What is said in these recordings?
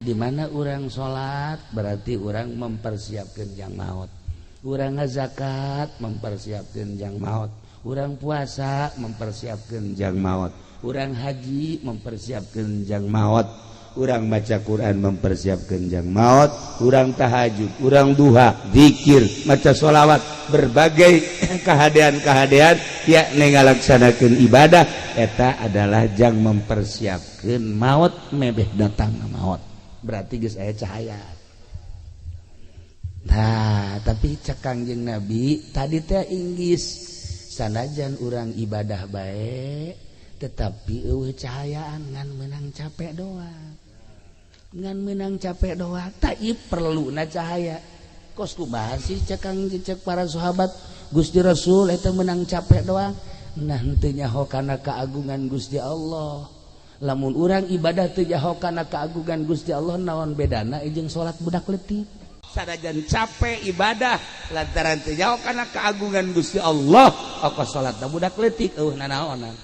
Di mana orang salat berarti orang mempersiapkan jang maut. Urang ngazakat mempersiapkan jang maut. Urang puasa mempersiapkan jang maut. Urang haji mempersiapkan jang maut. Urang baca Quran mempersiapkan jang maut. Urang tahajud, urang duha, zikir, maca sholawat, berbagai kehadean-kehadean yakni ngalaksanakeun ibadah eta adalah jang mempersiapkan maut mebeh datang maut. Berarti geus aya cahaya. Nah, tapi cek Kangjeng Nabi tadi teh inggis sanajan urang ibadah bae tetapi eueuh cahayaan ngan meunang capek doang. Ngan meunang capek doang tah ieu perluna cahaya. Kos kumaha sih cek para sahabat Gusti Rasul eta meunang capek doang. Nah henteu nyaho kana kaagungan Gusti Allah. Lamun urang ibadah teu nyaho kana kaagungan Gusti Allah naon bedana jeung salat budak leutik. Sanajan capek ibadah lantaran teu nyaho kana kaagungan Gusti Allah, ongkos salatna budak leutik eueuh nanaonan.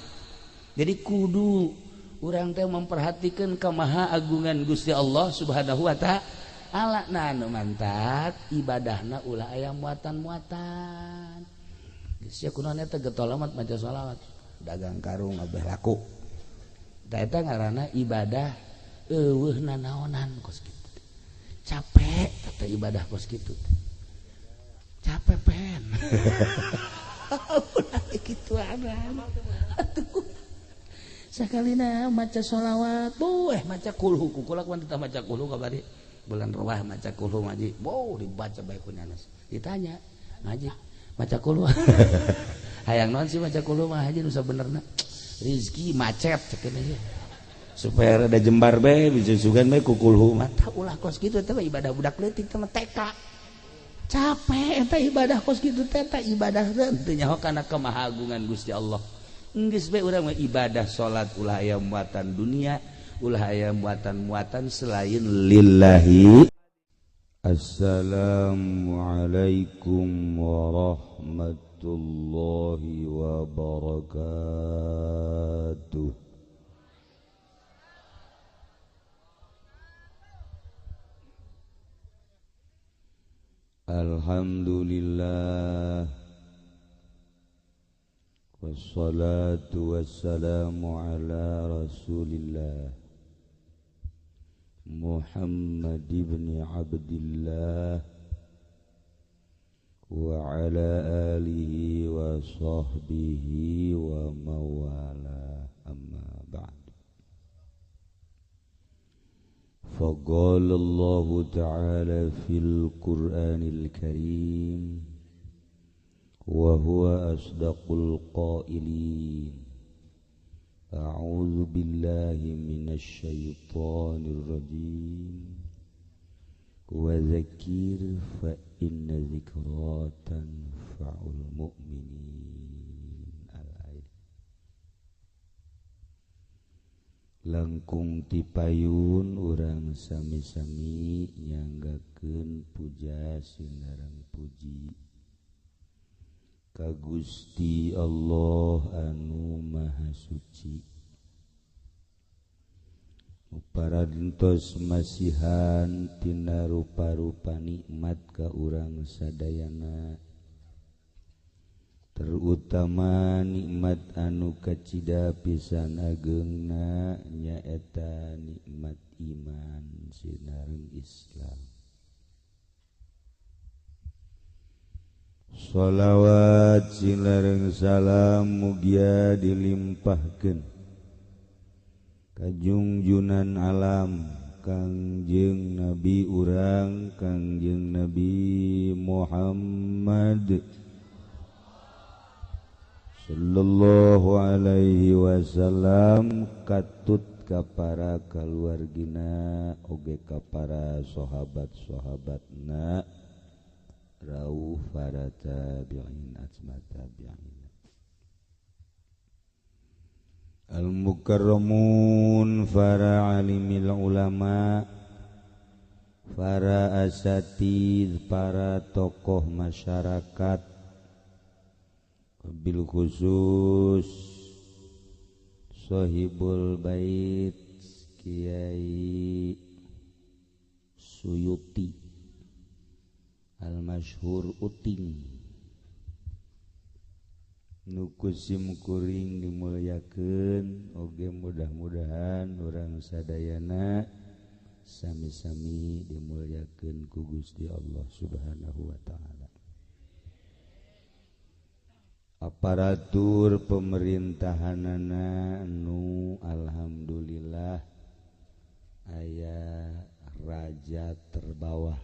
Jadi kudu urang teh memperhatikeun kamaha agungan Gusti Allah Subhanahu wa taala. Nah anu mantap ibadahna ulah aya muatan-muatan. Geus kunaon eta getol amat maca shalawat, dagang karung abeh laku. Eta ngaranna ibadah eueuh nanaonan kos kitu. Capek eta ibadah kos kitu. Capek pen. Ulah kitu aran. Atuh. Sakalina maca sholawat, maca kulhu kukulak mah teu maca kulhu kabari. Bulan Rawah maca kulhu ngaji. Dibaca bae ku nyanes. Ditanya, ngaji maca kulhu. Hayang naon sih maca kulhu mah haji nu sabenerna. Rizki macet cekene supaya ada jembar be bisa sugan be kukulhu mata ulah kos kitu teh ibadah budak leutik teh TK capek eta ibadah kos kitu teh ibadah teu nyaho kana kemahagungan Gusti Allah geus be urang mah ibadah salat ulah aya muatan dunia ulah aya muatan-muatan selain lillahi. Assalamualaikum warahmatullahi wabarakatuh. Alhamdulillah wassalatu wassalamu ala rasulillah Muhammad ibn Abdillah wa ala alihi wa sahbihi wa mawala amma ba'd. Faqala Allah ta'ala fil Qur'anil Karim wa huwa asdaqul qailin. A'udzu billahi minasy syaithanir rajim. Wa dzakir fa inna dzikra tanfa'ul mu'minin. Al-ayat. Langkung tipayun urang sami-sami nyanggakeun puja sinareng puji ka Gusti Allah anu Maha Suci. Parantos masihan tina rupa-rupa nikmat ka urang sadayana, terutama nikmat anu kacida pisan ageungna nyaeta nikmat iman sinareng Islam. Shalawat sinareng salam mugia dilimpahkeun ka junjunan alam Kangjeng Nabi urang Kangjeng Nabi Muhammad sallallahu alaihi wasallam, katut ka para kaluargina oge ka para sahabat-sahabatna rauh para tabi'in atma tabi'in. Al-mukarramun para alimil ulama, para asatidz, para tokoh masyarakat, bil khusus Sohibul Bait Kiai Suyuti al-masyhur uting nukusim kuring dimulyakeun oge mudah-mudahan urang sadayana sami-sami dimulyakeun ku Gusti Allah Subhanahu wa taala. Aparatur pemerintahanana nu alhamdulillah aya raja terbawah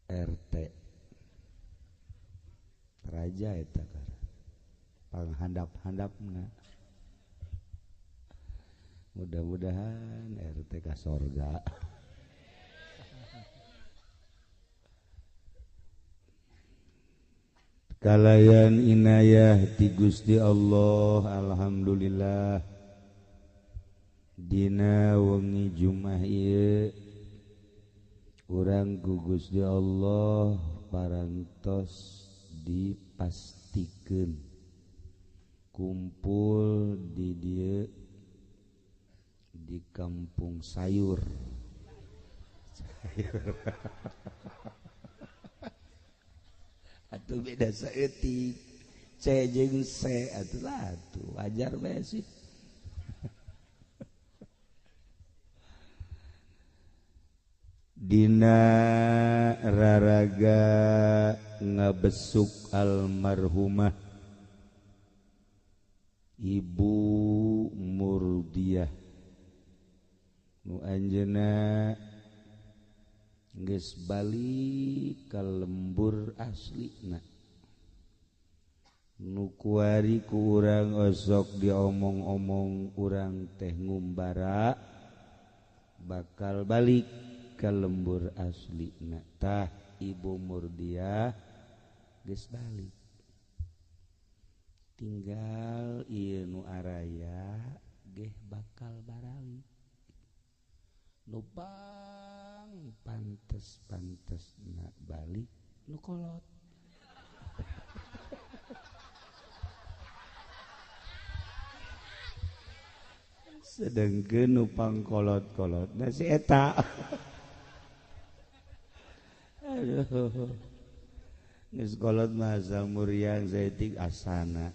RT raja eta panghandap-handapna mudah-mudahan RT ka sorga. Kalayan inayah ti Gusti Allah alhamdulillah dina wengi Jumat ieu urang ku Gusti Allah parantos dipastikeun kumpul di dieu di kampung sayur atuh beda saeutik C jeung C atuh lah atuh wajar bae sih. Dina raraga ngabesuk almarhumah Ibu Murdiah nu anjeunna geus balik ka lembur aslina nu kuari ku urang osok diomong-omong urang teh ngumbara bakal balik ka lembur aslina tah Ibu Murdiah geus balik tinggal ieu nu araya geh bakal barawi nu pantes-pantesna balik nu kolot sedengkeun nu pangkolot-kolotna si eta aduh geus kolot mah asal muriang saeutik asana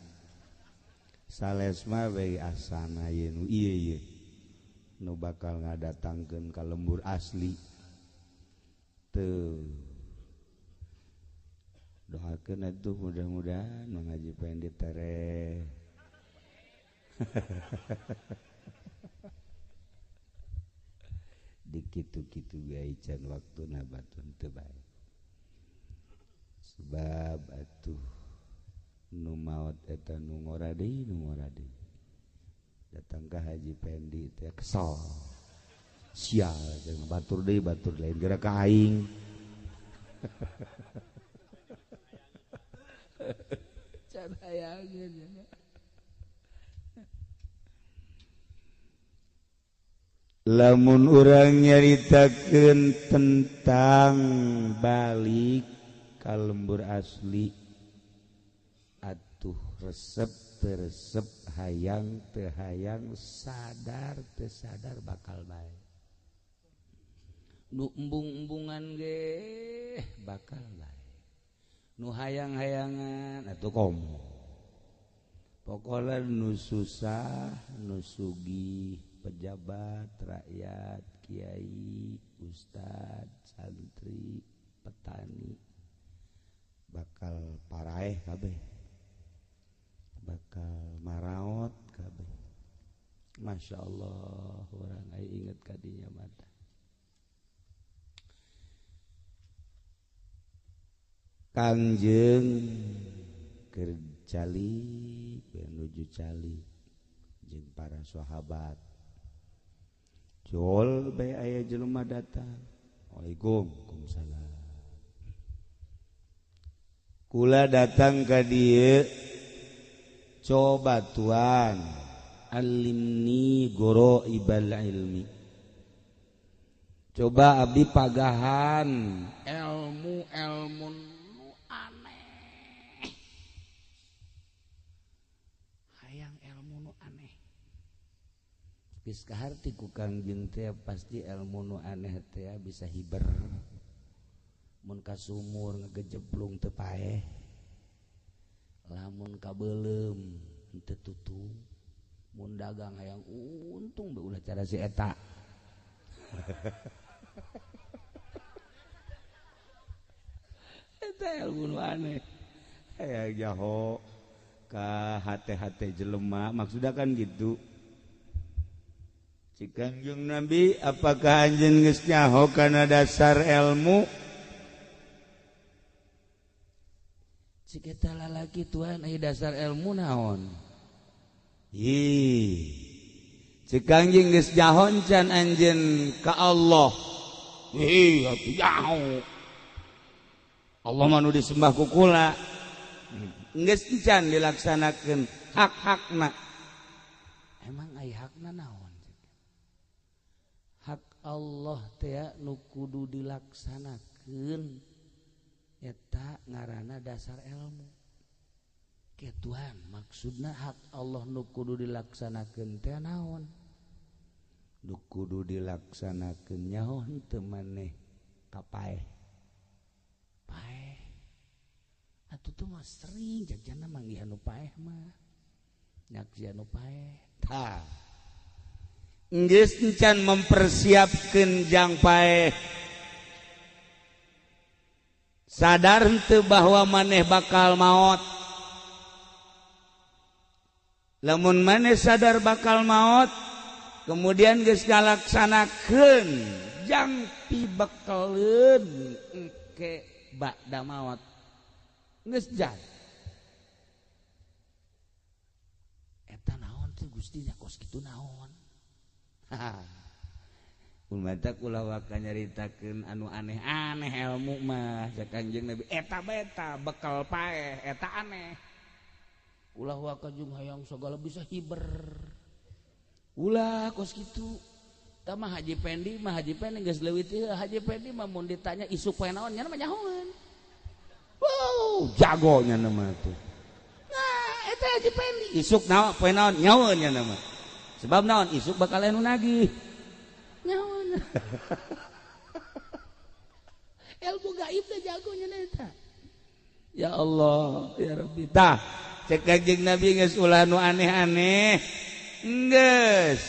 sales mah bae asana ieu nu ieu nu bakal ngadatangkeun ka lembur asli teu doakeun atuh mudah-mudahan mengaji pendit tare dikitu-kitu gae can waktuna batun teu bae sebab atuh nu maot eta nu ngora deui datang ka Haji Pendi teh kesal sial jeung batur lain geura ka aing can hayangeun lamun urang nyaritakeun tentang balik ka lembur asli atuh resep resep hayang teu hayang sadar teu sadar bakal bae nu embung-embungan ge bakal bae nu hayang-hayangan atuh komo pokona nu susah nu sugih pejabat rakyat kiai ustad santri petani bakal paraeh kabeh bakal maraot kabeh Masya Allah orang aya inget kadinya mata Kangjeng keur cali menuju cali jeung para sahabat jol bae aya jelema datang Waalaikumsalam kula datang ka dieu coba Tuhan alimni goro ibal ilmi coba abdi pagahan ilmu nu aneh hayang ilmu nu aneh geus kaharti ku Kangjeng teh pasti ilmu nu aneh teh bisa hiber mun ka sumur ngagejeblung teu paeh lamun ka beulem henteu tutung mun dagang hayang untung be ulah cara si eta eta ilmu nu aneh aya jaho ka hate-hate jelema maksudna kan gitu. Cik Kangjeng Nabi apakah anjeun geus nyaho kana dasar ilmu? Cik eta lalaki tuan aya dasar ilmu naon? Cik Kangjeng geus nyaho can anjeun ka Allah. Atuh nyaho. Allah mah nu disembah ku kula. Geus can dilaksanakeun hak-hakna. Emang aya hakna naon? Hak Allah teh nu kudu dilaksanakeun eta ngaranna dasar ilmu. Kituan maksudna hak Allah nu kudu dilaksanakeun teh naon? Nu kudu dilaksanakeun nyaho henteu maneh kapaeh. Paeh. Atuh tuh mah sering jajana manggihan nu paeh mah. Nyaksian nu paeh. Tah. Geus encan mempersiapkeun jang paeh. Sadar henteu bahwa maneh bakal maot. Lamun maneh sadar bakal maot, kemudian geus ngalaksanakeun jang pibekeleun engke ba'da maot. Geus jan. Eta naon teh Gusti nya kos kitu naon? Umata kula waka nyaritakeun anu aneh-aneh ilmu mah cak Kangjeng Nabi eta beta bekal paeh eta aneh. Ulah waka jeung hayang sagala bisa hiber. Ulah kos kitu. Tah mah Haji Pendi geus leuwih teh Haji Pendi mah mun ditanya isuk poe naon nya mah nyahoan. Wow, jagonya nama tuh. Nah, eta Haji Pendi isuk naon poe naon nyahoan nya nama. Sebab naon isuk bakal anu nagih. Nyaon. Ilmu gaib teh jagonya eta. Ya Allah, ya Rabbi. Tah, cek Kangjeng Nabi geus ulah nu aneh-aneh. Geus.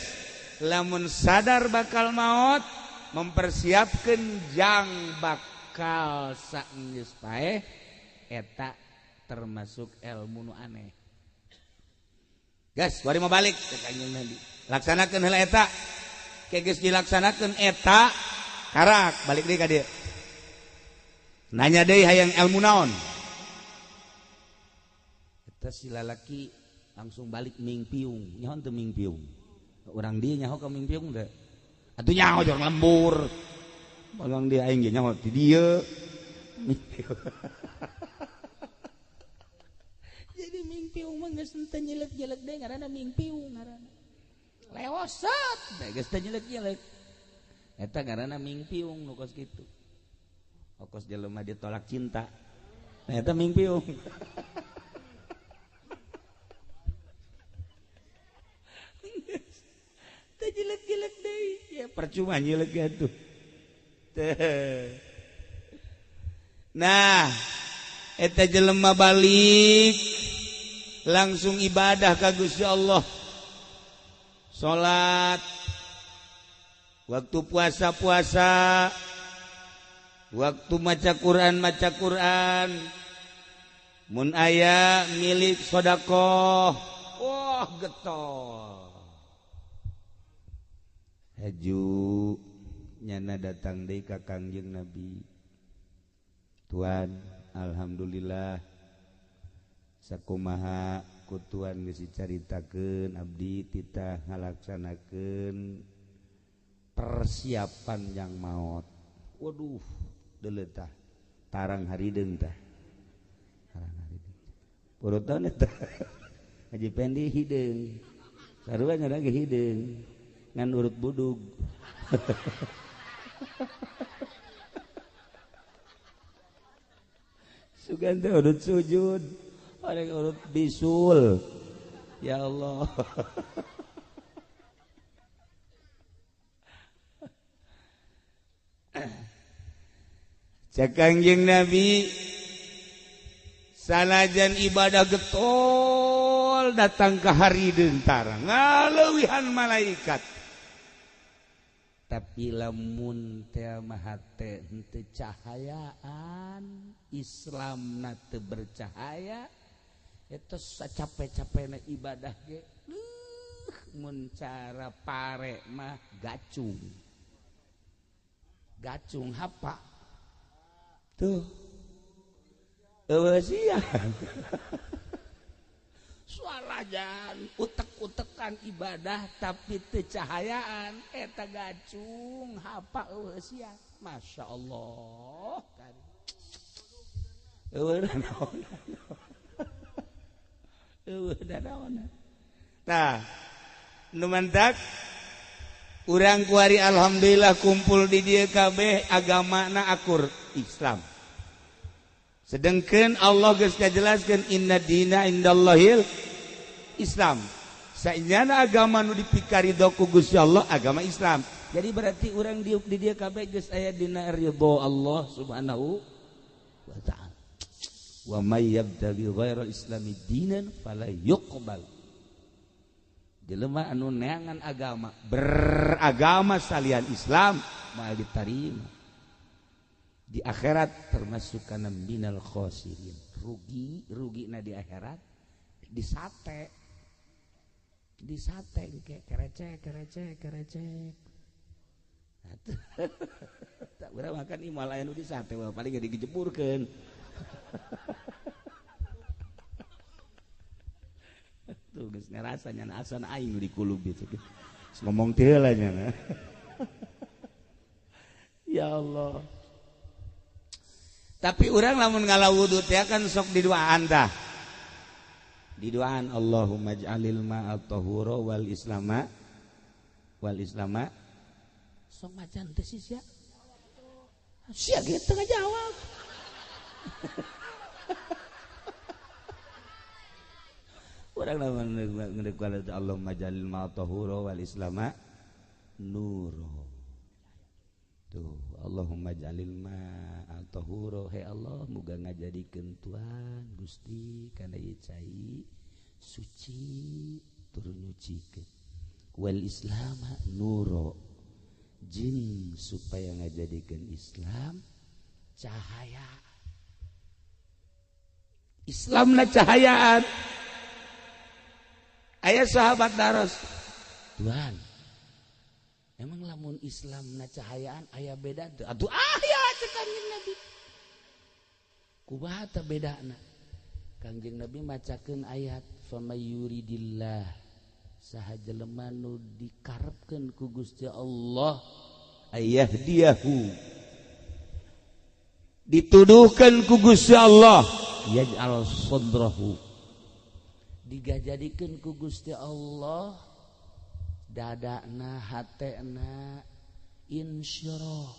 Lamun sadar bakal maot, mempersiapkeun jang bakal saenggeus paeh eta termasuk ilmu nu aneh. Gas, bari mau balik ke Kangjeng Nabi. Laksanakeun heula eta. Ke geus dilaksanakeun eta, karak balik deui ka dieu. Nanya deui hayang ilmu naon? Eta si lalaki langsung balik mingpiung. Nyaho teu mingpiung? Urang dieu nyaho ka mingpiung teh. Atuh nyaho jorong lembur. Balang dia aing ge nyaho ti dieu. Jadi mingpiung mah geus teu nyelek-nyelek deui ngaranna mingpiung ngaranna. Lewosot da geus teu nyelek-nyelek. Eta ngaranna mingpiung nu kos kitu. Kos jelema ditolak cinta. Nah eta mingpiung. Teu nyelek-nyelek deui. Ya percuma nyelek atuh. Nah, eta jelema balik langsung ibadah ka Gusti Allah. Salat waktu puasa-puasa, waktu maca Quran, mun aya milik sedekah, wah getol. Haju nyana datang deui ka Kangjeng Nabi. Tuan, alhamdulillah sakumaha ku Tuan geus dicaritakeun abdi titah ngalaksanakeun persiapan yang maot. Waduh, deuleu tah tarang harideung tah. Tarang harideung. Purutan eta. Haji Pendi hideung. Sarua nya ge hideung. Ngan urut budug. Sugan teh urut sujud. Orang urut bisul. Ya Allah. Kangjeng Nabi sanajan ibadah getol datang ke hari dentara ngaleuwihan malaikat tapi lamun teu mah teh henteu cahayaan Islamna teu bercahaya eta sacape-capena ibadah ge mun cara pare mah gacung hapa tuh eueusian suarajan utek-utekan ibadah tapi teu cahayaan eta gacung hapa eueusian masyaallah kan nah nu mantak urang kuari alhamdulillah kumpul di dieu kabeh agamana akur Islam sedengkeun Allah geus ngajelaskeun inna dina indallahil Islam saenyana agama nu dipikaridho ku Gusti Allah agama Islam jadi berarti urang di dieu kabeh geus aya dina ridho Allah subhanahu wa ta'ala wa may yabtaghi ghairal islami dinan fala yuqbal jelema anu neangan agama beragama salian Islam moal diterima di akhirat termasuk kana minal khosirin rugi na di akhirat disate ke kerecek tak urang makan imal aya nu disate paling ge dijeburkeun tuh geus ngarasa nya asan aing di kulub itu ngomong teh heula nya ya Allah tapi urang lamun ngalawudu teh kan sok diduaan tah diduaan Allahumma ij'alil ma'a tahura wal islama sok macan teh sia sia gitu ngajawab urang lamun ngeuk Allahumma ij'alil ma'a tahura wal islama nuro tuh Allahumma ij'alil ma'a tahura he Allah muga ngajadikeun Tuhan Gusti kana ieu cai suci turun nyucikeun wal islama nuro jin supaya ngajadikeun Islam cahaya Islamna cahayaan aya sahabat daros Tuhan emang lamun Islamna cahayaan aya beda teu atuh aya cek Kangjeng Nabi kumaha teh bedana Kangjeng Nabi macakeun ayat famayuridillah saha jelema nu dikarepkeun ku Gusti Allah ayahdiyahu dituduhkeun ku Gusti Allah yaj'al sadrahu digajadikeun ku Gusti Allah dadana hatena insyirah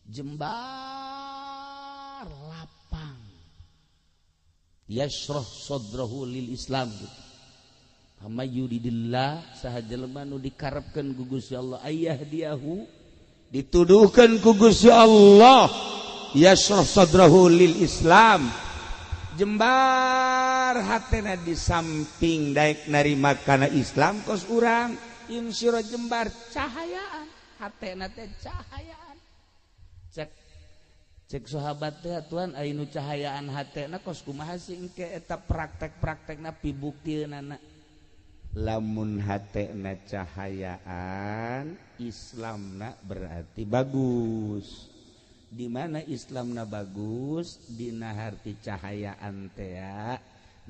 jembar lapang yashrah sadrahu lil Islam amma yuridillah saha jelema nu dikarepkeun ku Gusti Allah ayahdiyahu dituduhkeun ku Gusti Allah yashrah sadrahu lil Islam jembar hatena di samping daek narima kana Islam kos urang insyirah jembar cahayaan hatena teh cahayaan cek sahabat teh Tuhan aya nu cahayaan hatena kos kumaha sih engke eta praktek-praktekna pibuktieunaana lamun hatena cahayaan Islamna berarti bagus di mana Islamna bagus dina harti cahayaan teh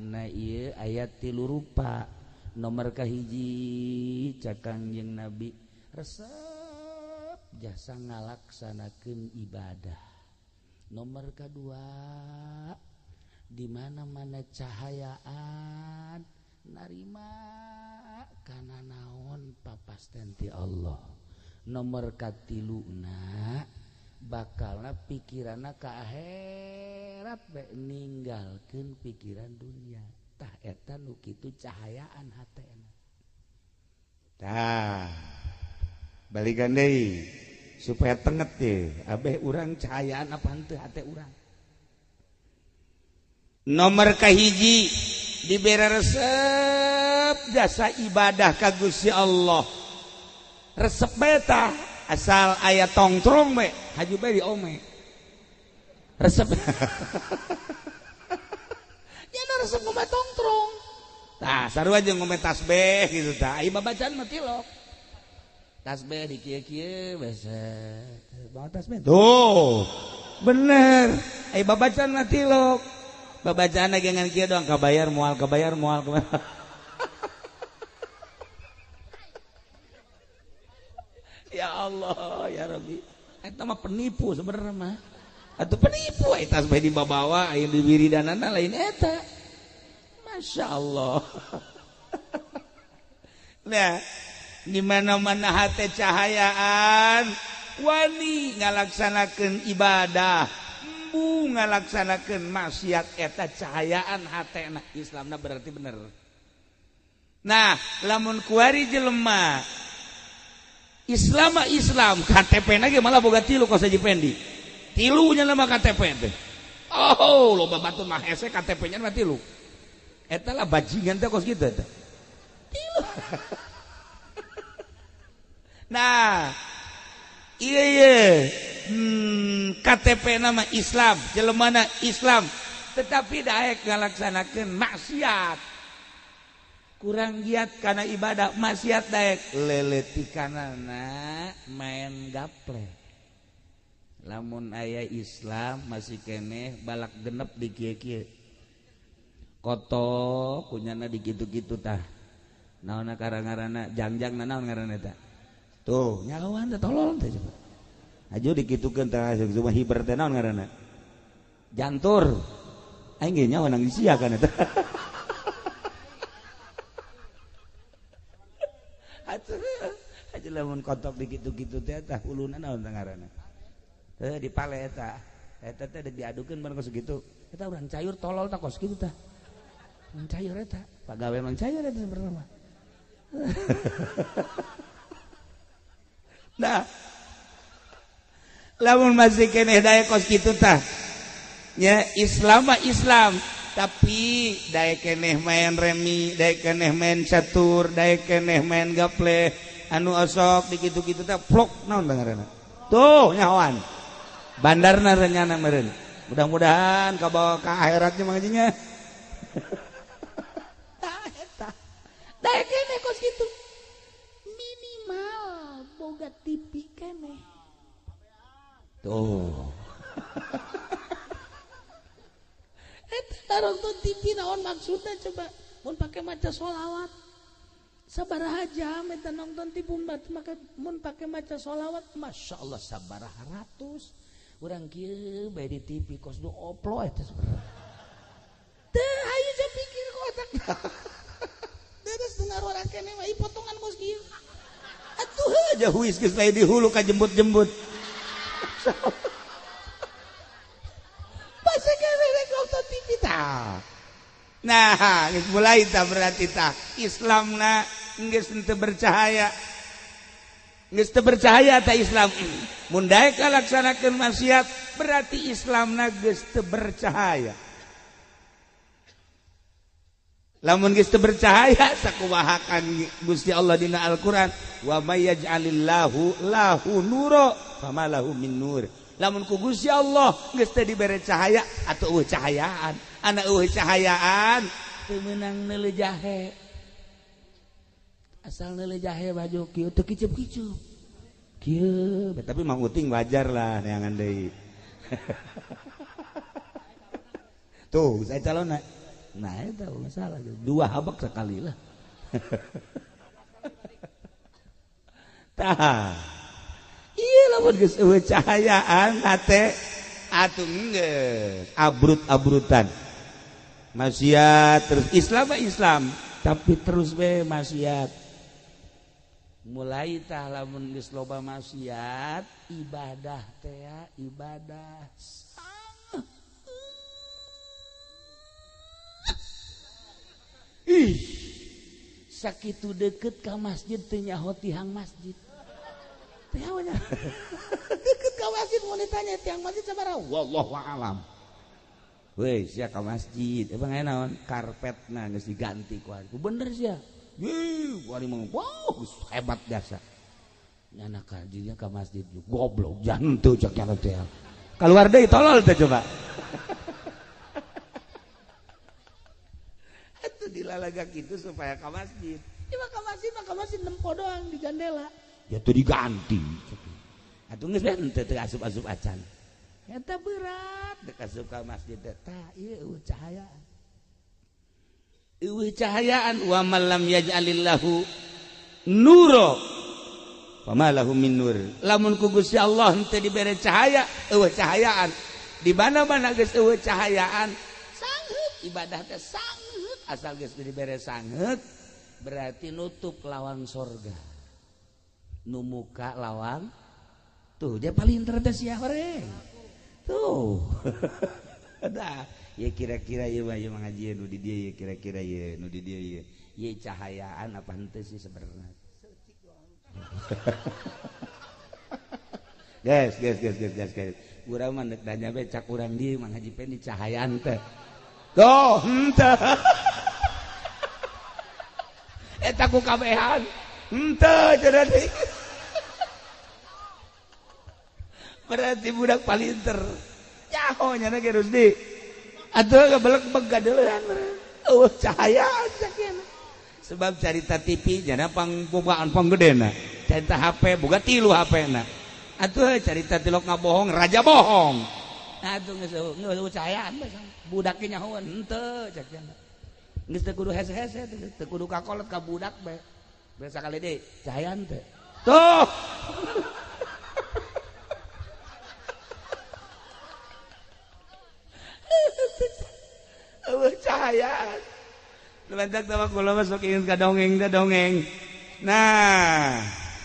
na ieu aya 3 rupa nomor kahiji cak Kangjeng Nabi resep jasa ngalaksanakeun ibadah nomor kedua di mana-mana cahayaan narima kana naon papasten ti Allah nomor katiluna bakalna pikiranna ka akhirat bae ninggalkeun pikiran dunia tah eta nu kitu cahayaan hatena tah balikan deui supaya tenget deh abeh urang cahayaan apa henteu hate urang nomor kahiji diberi resep jasa ibadah ka Gusti Allah resep beta asal aya tongtrong we haju bae diome resep nya resep ngombe tongtrong tah sarua jeung ngombe tasbih gitu tah ai babacaan mah tilok tasbih di kieu-kieu beset bawa tasbih tuh bener ai babacaan mah tilok babacaan lagi ngan kieu doang kabayar moal ya Allah ya Rabbi eta mah penipu sebenarnya mah atuh penipu eta tasbih dibawa aya di wiridanana lain eta Masya Allah nah di mana-mana hate cahayaan wani ngalaksanakeun ibadah embu ngalaksanakeun maksiat eta cahayaan hatena Islamna berarti bener nah lamun kuari jelema Islam KTP-na ge malah boga tilu kos Haji Pendi tilunya nama KTP teh oh loba batur mah hese KTP-nya mah tilu eta lah bajingan teh kos kitu teh tilu nah iya KTP nama Islam jelemana Islam tetapi daek ngalaksanakeun maksiat kurang giat karena ibadah maksiat daek leletikanana main gaple lamun aya Islam masih keneh balak genep di kieu-kieu koto kunyana di kitu-kitu tah naonna karangarana jangjang naon ngaranna tah tuh nyalawan teh tolol teh coba aju dikitukeun tah cuma hiber teh naon ngaranna jantur aing ge nyawa nang disiakan eta aja lamun kotok dikitu-kitu teh tah uluna naon tah ngaranna dipale eta teh diadukeun bareng kos kitu eta urang cayur tolol tah kos kitu tah urang cayur eta pagawe mang cayur eta sebenarnya nah lamun masih keneh daya kos kitu tah nya Islam mah Islam tapi daek keneh main remi daek keneh main catur daek keneh main gaple anu osok di kitu-kitu teh vlog naon tah ngaranna tuh nyahoan bandarna renyana meureun mudah-mudahan kabawa ka akhiratnya mangajinya tah eta daek keneh kos kitu minimal boga TV keneh tuh nonton TV naon maksudnya coba mun pake maca sholawat sabaraha jam eta nonton TV mun pake maca sholawat Masya Allah sabaraha ratus urang kieu bae di TV kos do oplo eta sebenarnya teu hayu saya pikir ku otak terus dengar orang kene mah potongan kos kieu atuh aja huis geus lain di hulu ka jembut-jembut masa kene nonton TV tah nah geus mulai tah berarti tah Islamna geus teu bercahaya geus teu bercahaya tah Islam mun daek kalaksanakeun maksiat berarti Islamna geus teu bercahaya lamun geus teu bercahaya sakumahakan Gusti Allah dina Al-Qur'an wa may yaj'alillahu lahu nura fama lahu min nur lamun ku Gusti Allah geus teu dibere cahaya atuh eueuh cahayaan ana eueuh cahayaan teu meunang neuleuh jahe asal neuleuh jahe baju kieu teu kiceup-kiceup kieu tapi mah uting wajar lah neangan deui tuh saya calonna nah eta masalah dua habak sekali lah tah iya lamun geus eueuh cahayaan hate atuh geus abrut-abrutan maksiat terus Islam tapi terus we maksiat mulai tah lamun geus loba maksiat ibadah teh ibadah sakitu deukeut ka masjid teu nyaho tihang masjid Teh awalnya. Deket ka masjid mau ditanya tiang masjid sabaraha? Wallahu a'lam. Weh, sia ka masjid. Emang aya naon? Karpetna geus diganti ku ari. Bener sia. Yeuh, ku ari mah wow, hebat biasa. Nyana ka jinya ka masjid goblok jantu cak nya teh. Keluar deui tolol teh coba. Atuh dilalaga kitu supaya ka masjid. Cuma ka masjid nempo doang di jendela. Ya tuh diganti. Atuh geus bae teu asup-asup acan. Eta berat dek asup ka masjid tah ieu eueuh cahayaan. Eueuh cahayaan wa man lam yaj'alillahu nuro fama lahu min nur. Lamun ku Gusti Allah henteu dibere cahaya, eueuh cahayaan. Di mana-mana geus eueuh cahayaan, sangheut ibadah teh sangheut asal geus dibere sangheut berarti nutup lawan sorga. Nu muka lawan tuh dia paling teu sia horeng. Tuh. Dah, ya kira-kira ieu mah ngaji nu di dieu ya kira-kira ieu nu di dieu ieu. Ieu cahayaan apa henteu sih sebenarnya? Guys. Urang mah neuk danya be cak urang dieu mah ngaji pe di cahayaan teh. Tuh, henteu. Eta ku kabehan. Henteu cenah deui. Berarti budak palinter. Nyaho nyana ge Rusdi. Atuh gebelek begadeulan. Eueuh cahayaan sakieu. Sebab carita TV nyana pangbogaan panggedena. Carita HP boga 3 HP-na. Atuh carita tilok ngabohong raja bohong. Atuh geus eueuh cahayaan budak ge nyahoan henteu cak cenah. Geus teu kudu hese-hese teu kudu kakolot ka budak bae. Biasa kali deui cahayaan teh. Tuh. Cahayaan. Lementak sama kula masuk ingin ka dongeng teh dongeng. Nah,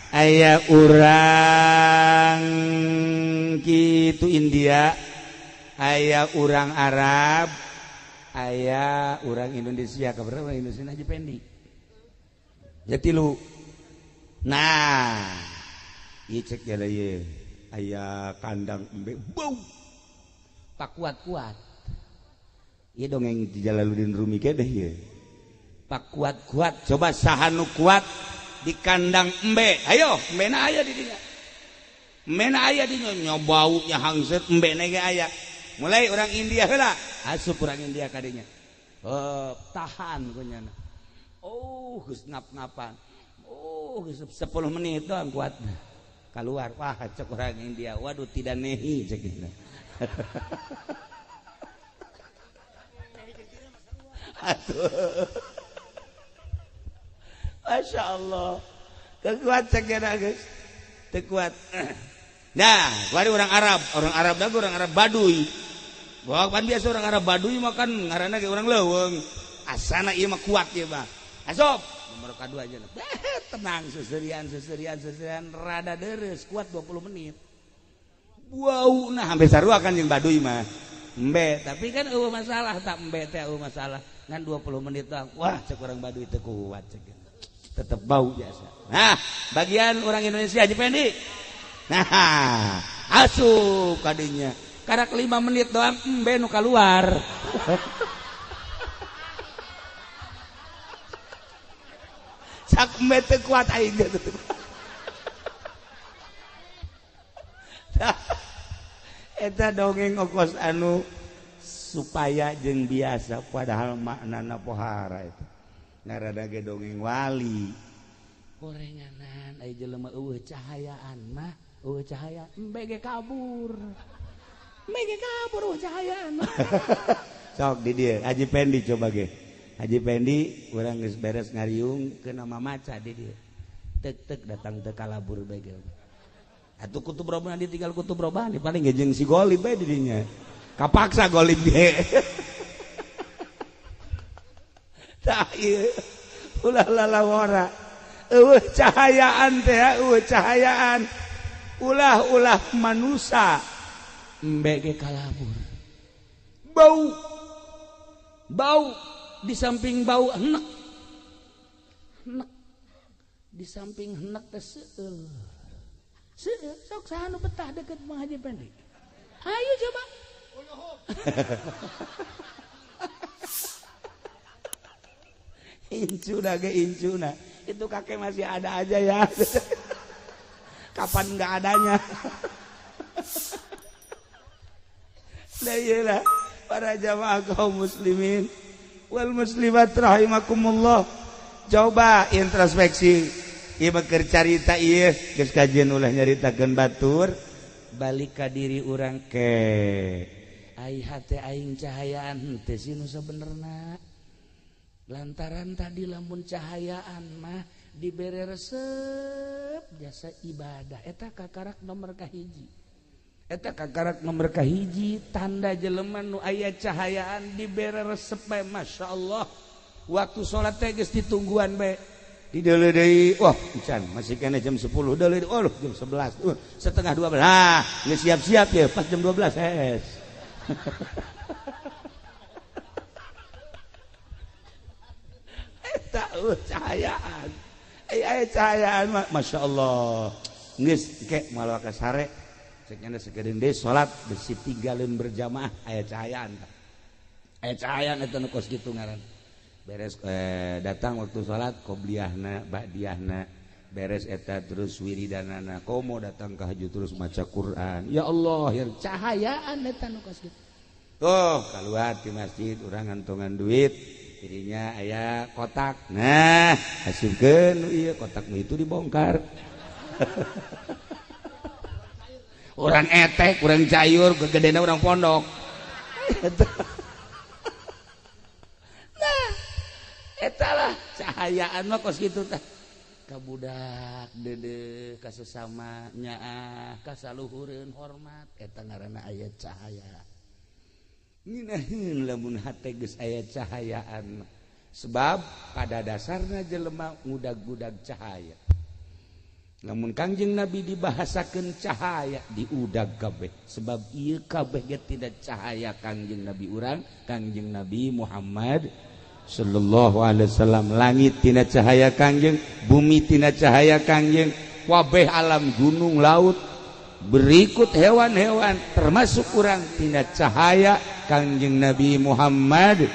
aya urang kitu India, aya urang Arab, aya urang Indonesia. Kabarna urang Indonesia Haji Pendi. Ya 3. Nah, ieu cek ya ieu. Aya kandang embe bau. Pak kuat-kuat. Ieu dongeng di Jalaluddin Rumi ke deh ieu. Pak kuat-kuat, coba saha nu kuat di kandang embe. Ayo, embena aya di dinya. Embena aya di nya bau nya hangset embena ge aya. Mulai orang India heula, asup orang India ka dinya. Tahan ku nya. Oh, geus ngap-ngapan. Oh, geus 10 menit doang kuatna. Keluar, wah cek orang India. Waduh, tidak nehi cek kitu. Aduh. Masya Allah. Tekuat ceknya guys. Tekuat. Nah, kemarin orang Arab dah orang Arab Baduy. Bahwa kan biasa orang Arab Baduy makan ngaranna kayak orang leuweung. Asana ieu mah kuat ieu mah. Asop, nomor kedua aja. Tenang seserian rada deres kuat 20 menit. Wow, nah hampir sarua kan yang Baduy mah. Embe, tapi kan masalah tak embe teh masalah. Ngan 20 menit doang. Wah, cek orang Baduy teu kuat cek. Tetep bau biasa. Nah, bagian orang Indonesia Haji Pendi. Nah, asup kadinya. Karak 5 menit doang embe nu keluar. Cak embe teu kuat aing gitu. Eta dongeng ongkos anu supaya jeung biasa padahal maknana pohara itu ngarada ge dongeng wali gorenganan aya jelema eueuh cahayaan mah eueuh cahaya embe ge kabur eueuh cahayaan sok di dieu Haji Pendi coba ge Haji Pendi urang geus beres ngariung ke nama maca di dieu tek datang teu kalabur bae ge atuh kutub robahan ditinggal kutub robahan paling ge jeung si Golib bae di dinya kapaksa Golib ge tah ieu ulah lalawara eueuh cahayaan teh eueuh cahayaan ulah manusia embe ge kalabur bau di samping bau henek di samping henek teh seueuh sok saha nu betah deket Mang Haji Pendi. Ayo coba. Incuna ge incuna. Itu kakek masih ada aja ya. Kapan enggak adanya? Nah iyalah para jamaah kaum muslimin wal muslimat rahimakumullah. Coba introspeksi. Ieu keur carita ieu geus kajian ulah nyaritakeun batur balik ka diri urang ke. Ai hate aing cahayaan henteu sih nu sabenerna. Lantaran tadi lamun cahayaan mah dibere resep jasa ibadah eta kakarak nomor kahiji. Eta kakarak nomor kahiji tanda jelema nu aya cahayaan dibere resep bae masyaallah. Waktu salat teh geus ditungguan bae. Di deuleu deui wah encan masih kena jam 10 deuleu oh jam 11 setengah 12 nah geus siap-siap ya pas jam 12 es. Eta cahayaan aya cahayaan masyaallah geus ke malah ka sare cek nya sakedeung deui salat besi tinggalin berjamaah aya cahayaan eta nu kos kitu ngaran beres datang waktu salat qobliyahna ba'diyahna beres eta terus wiridanana komo datang ka haju terus maca Quran ya Allah ya cahayaan eta nu kos kitu tuh kaluar di masjid urang ngantongan duit dirinya aya kotak nah hasibkeun ieu kotak itu dibongkar orang etek urang cayur gegedena urang pondok etalah cahayaan mah kos kitu tah ka budak deudeuh ka sesama nyaah ka saluhureun hormat eta ngaranna aya cahaya nginaheun lamun hate geus aya cahayaan sebab pada dasarna jelema ngudag-udag cahaya lamun Kangjeng Nabi dibahasakeun cahaya diudag kabeh sebab ieu kabeh ge tidak cahaya Kangjeng Nabi urang Kangjeng Nabi Muhammad sallallahu alaihi wasallam langit tina cahaya Kangjeng bumi tina cahaya Kangjeng wabeh alam gunung laut berikut hewan-hewan termasuk urang tina cahaya Kangjeng Nabi Muhammad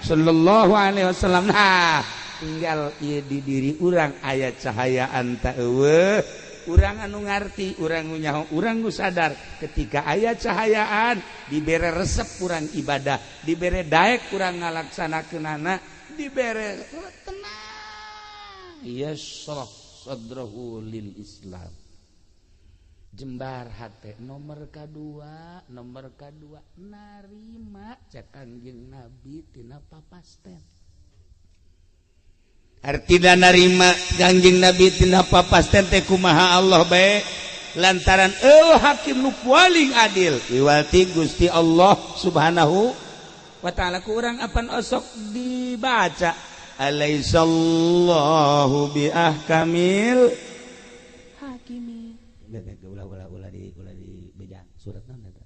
sallallahu alaihi wasallam nah tinggal ieu di diri urang aya cahayaan ta eueuh urang anu ngarti urang nu nyaho urang nu sadar ketika aya cahayaan dibere resep urang ibadah dibere daek urang ngalaksanakeunana dibere tenang yashrah sadrahu lil Islam jembar hate nomor kadua narima cak Kangjeng Nabi tina papasten artina narima Kangjeng Nabi tina papasten teh kumaha Allah bae lantaran hakim nu paling adil iwalti Gusti Allah Subhanahu wa taala ku urang apan osok dibaca alaisallahu bi ahkamil hakimi ulah di bejaan surat naon eta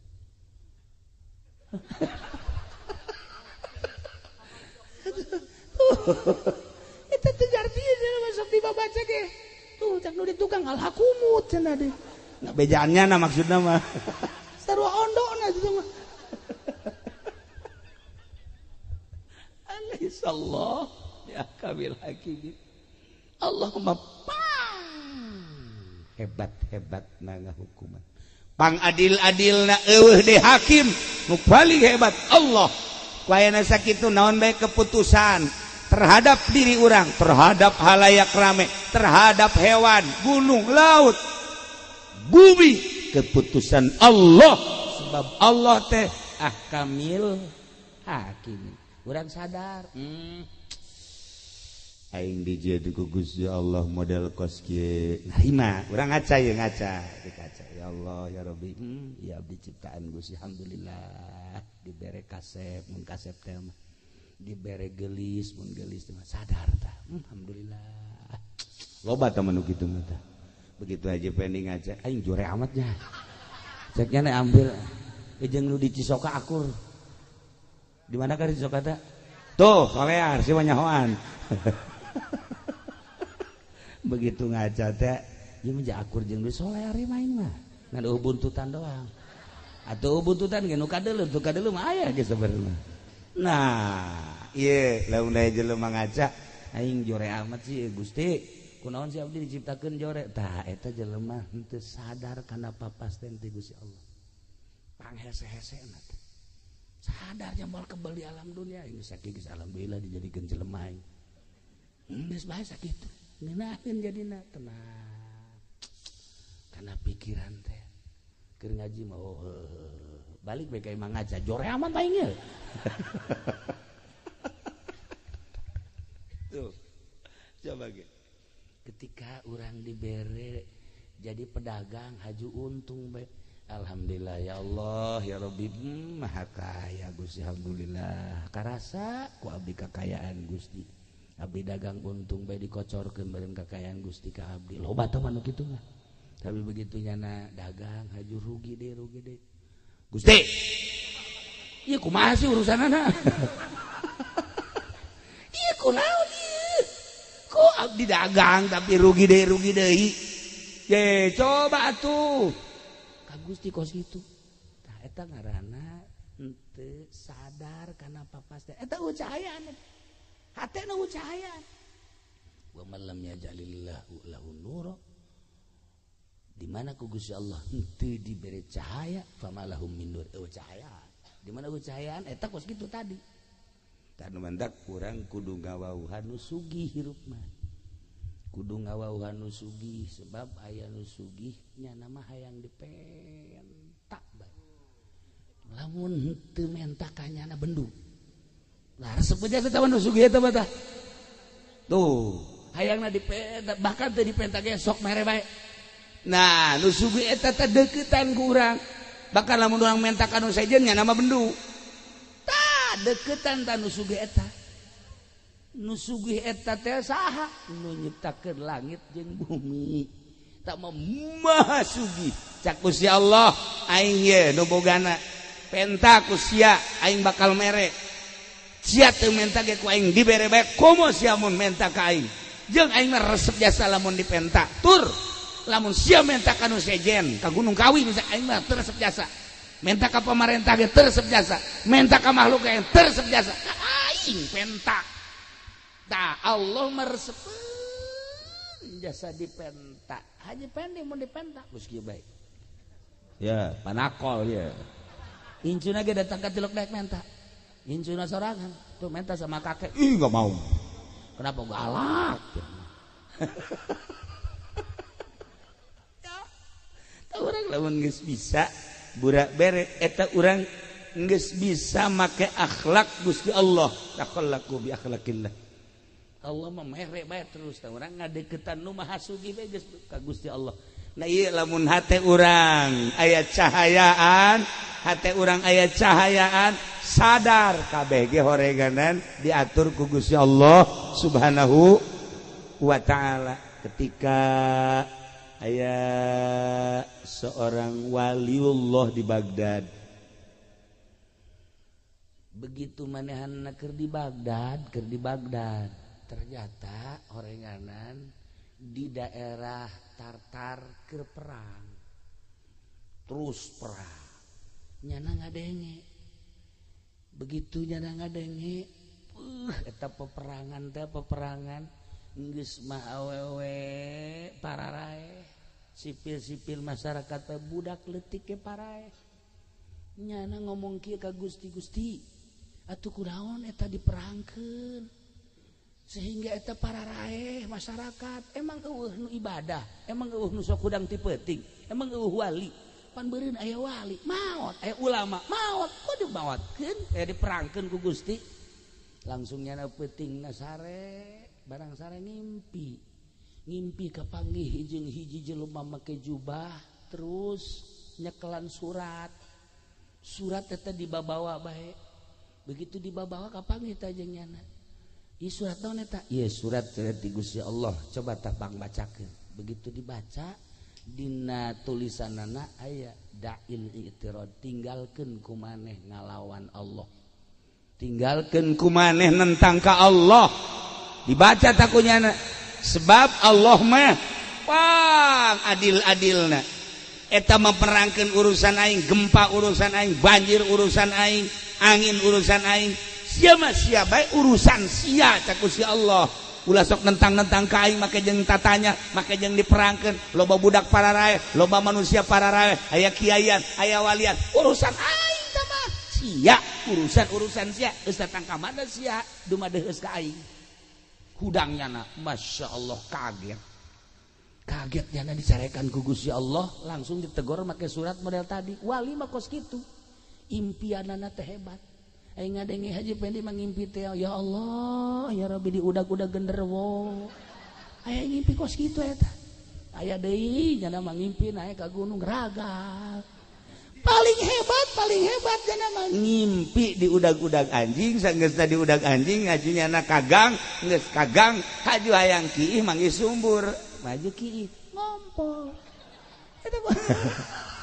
eta teh artinya masuk dibaca ge tuh cak nu ditukang alhakumut cenah deui nah bejaannya na maksudna mah sarua ondona itu mah alaihissallah ya kabil hakim Allahumma hebat na ngahukuman pang adil-adilna eueuh de hakim nu paling hebat Allah ku aya sakitu naon bae keputusan terhadap diri orang, terhadap halayak rame, terhadap hewan, gunung, laut, bumi, keputusan Allah. Sebab Allah teh ahkamil hakim. Urang sadar, aing dijieun ku Gusti Allah model kos kieu. Narima, urang ngaca ye ngaca, dikaca. Ya Allah ya Rabbi, ya abdi ciptaan Gusti alhamdulillah dibere kasep, mun kasep teh mah dibere gelis mun gelis mah sadar tah alhamdulillah loba tah manu kitu mah tah begitu aja pending aja aing jore amatnya cek nya ambil jeung nu di Cisoka akur di mana ka di Cisoka teh tuh solear si nyahoan begitu ngaca teh ieu mah akur jeung deui soleh ari main mah ngan buntutan doang atuh buntutan ge nu kadeuleu mah aya ge sabenerna nah ieu lamun aya jelema ngaca aing jore amat sih Gusti kunaon si abdi diciptakeun jore tah eta jelema henteu sadar kana papasten ti Gusti Allah panghese-hesena sadar jambal kebal di alam dunia ini sakit alhamdulillah dijadikan jelema aing geus bae sakitu ngeunaheun jadina tenang kana pikiran teh keur ngaji mah balik bae ka imah ngaca jore aman aing ge tuh coba ge ketika orang dibere jadi pedagang haju untung bae alhamdulillah ya Allah ya Rabbi maha kaya Gusti alhamdulillah karasa ku abdi kakayaan Gusti abdi dagang untung bae dikocorkeun bareng kakayaan Gusti ka abdi loba teh mah nu kitu mah tapi begitu nyana dagang haju rugi deh Gusti ieu kumaha sih urusanana ieu kunaon ieu kok abdi dagang tapi rugi deui ye coba atuh Gusti kos itu tah eta ngaranna henteu sadar kana papaste eta ucayaan hatena ucayaan wa man lam yajalillahu lahu nur di mana ku Gusti Allah henteu diberi cahaya famalahum min nur cahaya di mana cahayaan eta kos kitu tadi tanu mandak urang kudu ngawauhan nu sugih hirup mah kudu ngawauhan nu sugih sebab aya nu sugih nya nama hayang dipentak bae lamun henteu menta kanyana bendu lah resep aja teh nu sugih eta mah tah tuh hayangna dipentak bahkan teu dipentak ge sok mere bae nah nu sugih eta teh deukeutan ku urang bahkan lamun urang menta ka nu sejen nya nama bendu tah deukeutan tah nu sugih eta nu sugih eta teh saha nu nyiptakeun langit jeung bumi tak maha sugih cak Gusti Allah aing ye nu bogana penta ku sia aing bakal mere sia teu menta ge ku aing dibere bae komo sia mun menta ka aing jeung aing mah resep jasa lamun dipenta tur lamun sia menta ka nu sejen ka Gunung Kawi misalnya aing mah teu resep jasa menta ka pamarentah ge teu resep jasa menta ka makhluk ge teu resep jasa ka aing penta tah Allah meresepeun jasa dipenta haji pendek mau dipenta geus kieu bae ya panakol ya incuna ge datang ka tiluk daek menta incuna sorangan tuh menta sama kakek ih enggak mau kenapa galak ya tah urang lamun geus bisa burak bere eta urang geus bisa make akhlak Gusti Allah takhallaku bi akhlakillah Allah memere bae terus tah urang ngadeukeutan nu maha sugih bae geus ka Gusti Allah. Nah ieu lamun hate urang aya cahayaan, hate urang aya cahayaan, sadar kabeh ge horeganan diatur ku Gusti Allah Subhanahu wa taala. Ketika aya seorang waliullah di Baghdad. Begitu manehanna keur di Baghdad ternyata horenganan di daerah Tartar keur perang terus perang nyana ngadenge begitu nyana ngadenge eta peperangan geus mah awewe pararae sipil masyarakat teh budak leutik ke parae nyana ngomong kieu ka Gusti atuh kunaon eta diperangkeun sehingga eta para raeh masyarakat emang eueuh nu ibadah emang eueuh nu sok hudang ti peuting emang eueuh wali pan beureun aya wali maot aya ulama maot kudu maotkeun aya diperangkeun ku Gusti langsung nyana peutingna sare barang sare ngimpi kapanggih jeung hiji jelema make jubah terus nyekelan surat eta dibabawa bae begitu dibabawa kapanggih teh jeung nyana ieu surat naon eta? Ieu surat ti Gusti Allah. Coba tapang bacakeun. Begitu dibaca dina tulisanana aya da'il i'tirad tinggalkeun ku maneh ngalawan Allah. Tinggalkeun ku maneh nentang ka Allah. Dibaca takunyana sebab Allah mah pang adil-adilna eta memperangkeun urusan aing, gempa urusan aing, banjir urusan aing, angin urusan aing, sia mah sia bae urusan sia cak Gusti Allah. Ulah sok nentang-nentang ka aing make jeung tatanya, make jeung diperangkeun, loba budak pararae, loba manusia pararae, aya kiaian, aya walian, urusan aing tah mah sia, urusan sia, geus datang ka mana sia, dumadeheus ka aing. Hudangnyana masyaallah kaget jana dicarekan ku Gusti Allah, langsung ditegur make surat model tadi. Wali mah kos kitu, impianana teh hebat. Aing ngadenge Haji Pendi mangimpi teh, ya Allah ya Rabbi diudag-udag genderuwo. Aya ngimpi kos kitu eta. Aya deui jana mangimpi naik ka gunung ragal. Paling hebat jana mah ngimpi diudag-udag anjing, sanggeus tadi udag anjing ngajunya anak kagang, geus kagang haju hayang kiih manggih sumbur. Maju kiih ngompol. Eta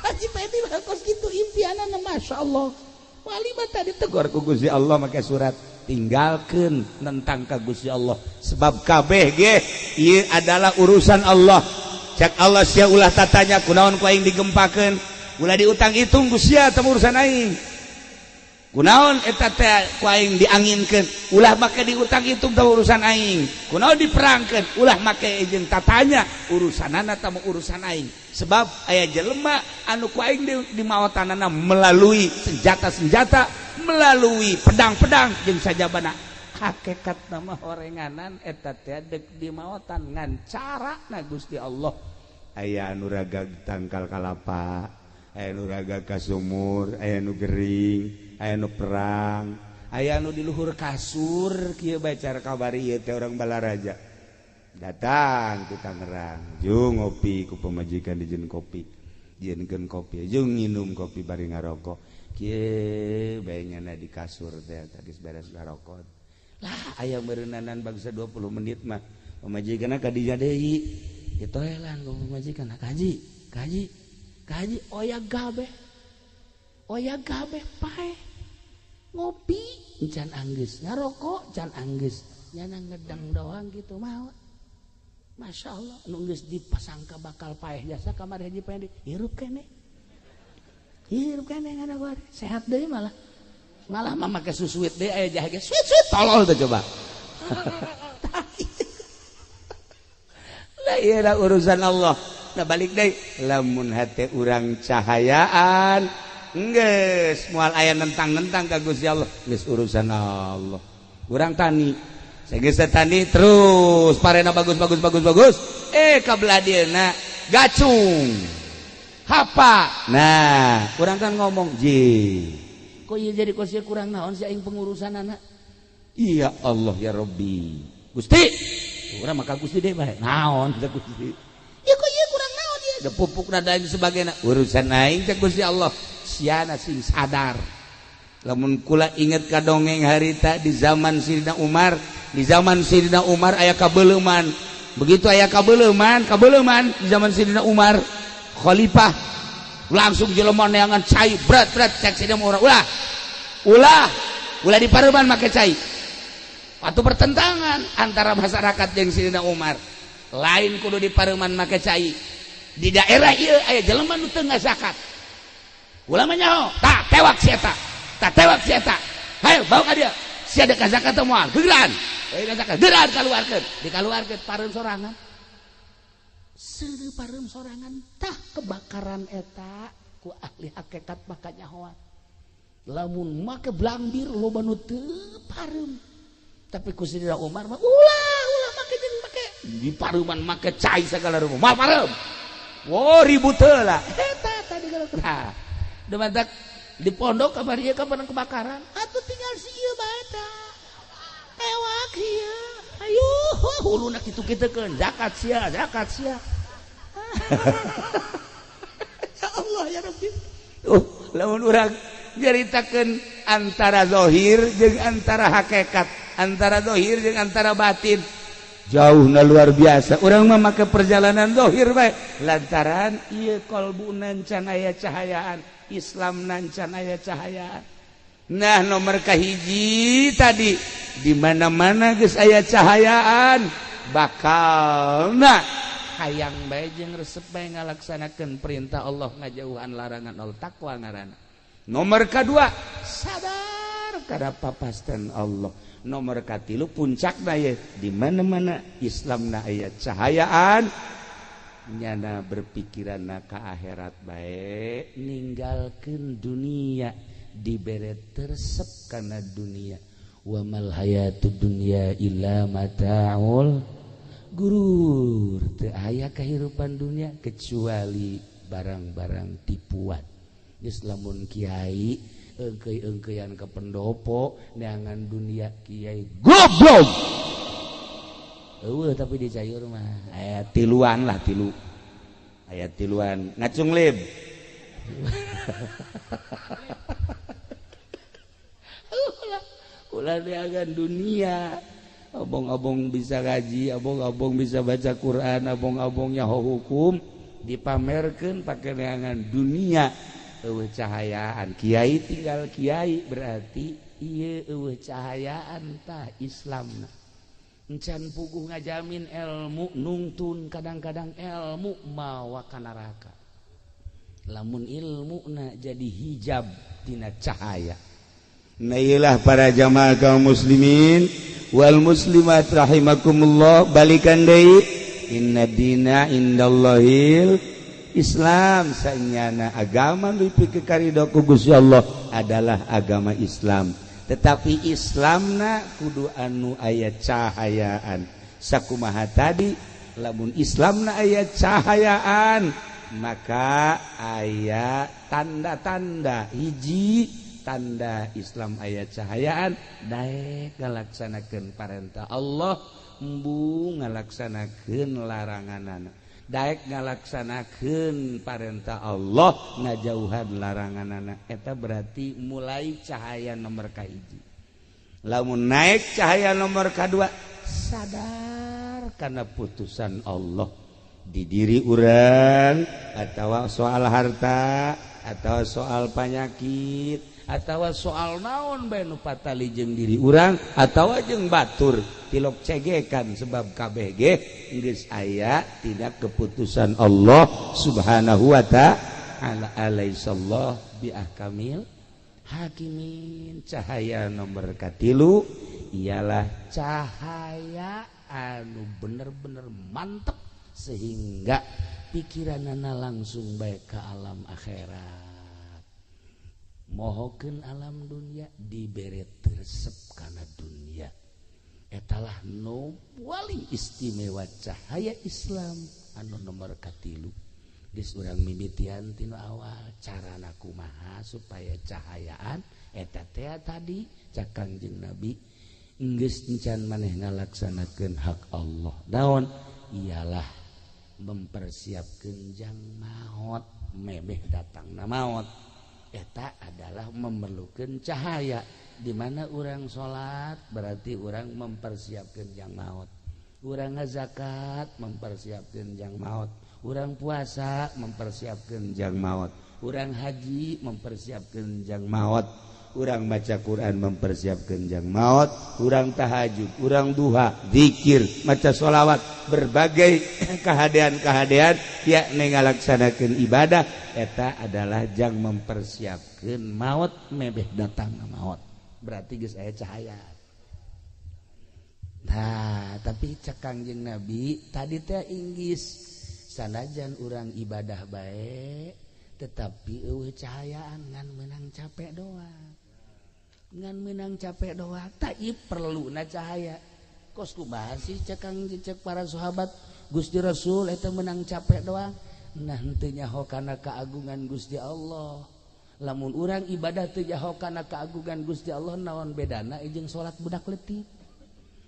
Haji Pendi mah kos kitu impianana masyaallah. Wali mah tadi tegur ku Gusti Allah make surat, tinggalkeun nentang ka Gusti Allah sebab kabeh ge ieu adalah urusan Allah. Cak Allah sia ulah tatanya kunaon ku aing digempakeun, ulah diutang hitung ku sia teu urusan aing. Kunaon eta teh ku aing dianginkeun, ulah make diutang hitung teu urusan aing. Kunaon diperangkeun, ulah make jeung tatanya urusanana teu urusan aing. Sebab aya jelema anu ku aing di maotanana melalui senjata-senjata, melalui pedang-pedang jeung sajabana. Hakikat nama horenganan eta teh deuk di maotan ngan carana Gusti Allah. Aya anu raga tangkal kalapa, aya anu raga ka sumur, aya anu gering, aya anu perang, aya anu di luhur kasur kieu bae cara kabari ieu teh urang Balaraja. Datang ke Tangerang, jung ngopi ku pemajikan dijieun kopi, dijieunkeun kopi, jung nginum kopi bari ngarokok. Kieu bae nyana di kasur teh tadi beres ngarokok. Lah aya meureunanan bangsa 20 menit mah pemajikanna ka dinya deui. Ditoelan ku pemajikanna, kaji oya gabe pae. Ngopi can anggeus, ngarokok can anggeus. Nyana ngedang doang gitu mah. Masya Allah, nunggus dipasangka bakal paeh jasa kamar Haji Pendi, hirup kene ngana gua sehat deh malah mah make susuit deh aya jahe sweet tolol tuh coba. Lah ieu urusan Allah. Nah balik deui, lamun hate urang cahayaan geus moal aya nentang-nentang ka Gusti Allah, geus urusan Allah. Urang tani Segesa tani terus parena bagus kabelah dieuna gacung hapa. Nah kurang kan ngomong kok ieu jadi kosia kurang naon si aing pengurusan anak. Iya Allah ya Rabbi Gusti urang maka Gusti deui bae naon teh Gusti ya kok ieu kurang naon ieu da pupuk da lain sebagainya urusan aing teh Gusti Allah siana sing sadar. Lamun kula inget ka dongeng harita di zaman Sayyidina Umar. Di zaman Sayyidina Umar aya kabeuleman. Begitu aya kabeuleman di zaman Sayyidina Umar khalifah langsung jelema neangan cai berat cek Sayyidina Umar ulah di pareuman make cai. Waktu pertentangan antara masyarakat jeung Sayyidina Umar. Lain kudu di pareuman make cai. Di daerah ieu aya jelema nu teu ngazakat. Ulah mah nyaho? Tah tewak si eta. Hayo bawa ka dia. Si ada kazakat teh moal geuran. Geran dikaluarkeun pareum sorangan. Seuneu pareum sorangan tah kebakaran eta ku ahli hakikat maka nyahoan. Lamun make blambir loba nu teu pareum. Tapi ku Sayyidina Umar mah ulah make jeung make di pareuman make cai sagala rupa. Moal pareum. Wo ribut heula. Eta tadi kalau tah. Demantak di pondok kabar ieu kapan kebakaran. Atuh tinggal si ieu bae eta. Ewak ieu. Ayo huluna kitu-kitukeun zakat sia. Ya Allah ya Rabbi. Lamun urang nyaritakeun antara zahir jeung antara hakikat, antara zahir jeung antara batin. Jauhna luar biasa. Urang mah make perjalanan zahir bae lantaran ieu qalbuna can aya cahayaan, Islam can aya cahayaan. Nah nomor kahiji tadi di mana-mana geus aya cahayaan bakalna hayang bae jeung resep bae ngalaksanakeun perintah Allah ngajauhan larangan Allah takwa ngaranna. Nomor kedua sadar kana papasten Allah. Nomor katilu puncakna ye di mana-mana Islamna aya cahayaan nyana berpikiranna ka akhirat bae ninggalkeun dunia dibere tersep kana dunia. Wa mal hayatud dunya illa mata'ul gurur. Teu aya kahirupan dunia kecuali barang-barang tipuan. Geus lamun kiai engkeuy-engkeuyan ka pendopo neangan dunia kiai goblok. Eueuh tapi di cayur mah aya tiluan lah tilu. Aya tiluan ngacung lib. Ulah neangan dunia. Abong-abong bisa ngaji, abong-abong bisa baca Quran, abong-abong nyaho hukum dipamerkeun pake neangan dunia. Eueuh cahayaan kiai tinggal kiai berarti ieu eueuh cahayaan tah Islamna. Encan puguh ngajamin ilmu nungtun kadang-kadang ilmu mawa ka neraka. Lamun ilmuna jadi hijab tina cahaya. Nailah para jamaah kaum muslimin wal muslimat rahimakumullah balikan deui inna dina indallahil Islam saenyana agama nepi ka karidho ku Gusti Allah adalah agama Islam. Tetapi Islamna kudu anu aya cahayaan. Sakumaha tadi lamun Islamna aya cahayaan maka aya tanda-tanda hiji tanda Islam aya cahayaan daek ngalaksanakeun parentah Allah embu ngalaksanakeun laranganana daek ngalaksanakeun parentah Allah ngajauhan laranganana eta berarti mulai cahaya nomor kahiji. Lamun naik cahaya nomor kadua sadar kana putusan Allah di diri urang atawa soal harta atawa soal penyakit atawa soal naon bae nu patali jeung diri urang atawa jeung batur tilok cegekan sebab kabeh ge geus aya tina keputusan Allah Subhanahu wa ta'ala. Alaihissallah bi ahkamil hakimin. Cahaya nomor katilu ialah cahaya anu bener-bener mantep sehingga pikiranana langsung bae ka alam akhirat. Mohokeun alam dunia dibere resep kana dunia. Etalah nu paling istimewa cahaya Islam anu nomor katilu. Geus urang mimitian tina awal carana kumaha supaya cahayaan eta teh tadi cak Kangjeng Nabi geus encan maneh ngalaksanakeun hak Allah. Naon? Ialah mempersiapkeun jang maot mebeh datangna maot. Eta adalah memerlukan cahaya. Di mana orang sholat berarti orang mempersiapkan jang maut. Orang ngazakat mempersiapkan jang maut. Orang puasa mempersiapkan jang maut. Orang haji mempersiapkan jang maut. Orang baca Quran mempersiapkan jang maut. Orang tahajud, orang duha, zikir, maca sholawat, berbagai kehadean-kehadean yakni ngalaksanakeun ibadah eta adalah jang mempersiapkeun maut mebeh datang maut. Berarti geus aya cahaya. Nah, tapi cak Kangjeng Nabi tadi teh inggis sanajan urang ibadah bae tetapi eueuh cahayaan ngan meunang capek doang. Ngan meunang capek doang tak perluna cahaya. Kos kumaha sih cek para sahabat Gusti Rasul eta meunang capek doang. Nah teu nyaho kana keagungan Gusti Allah. Lamun urang ibadah teu nyaho kana keagungan Gusti Allah naon bedana jeung salat budak leutik.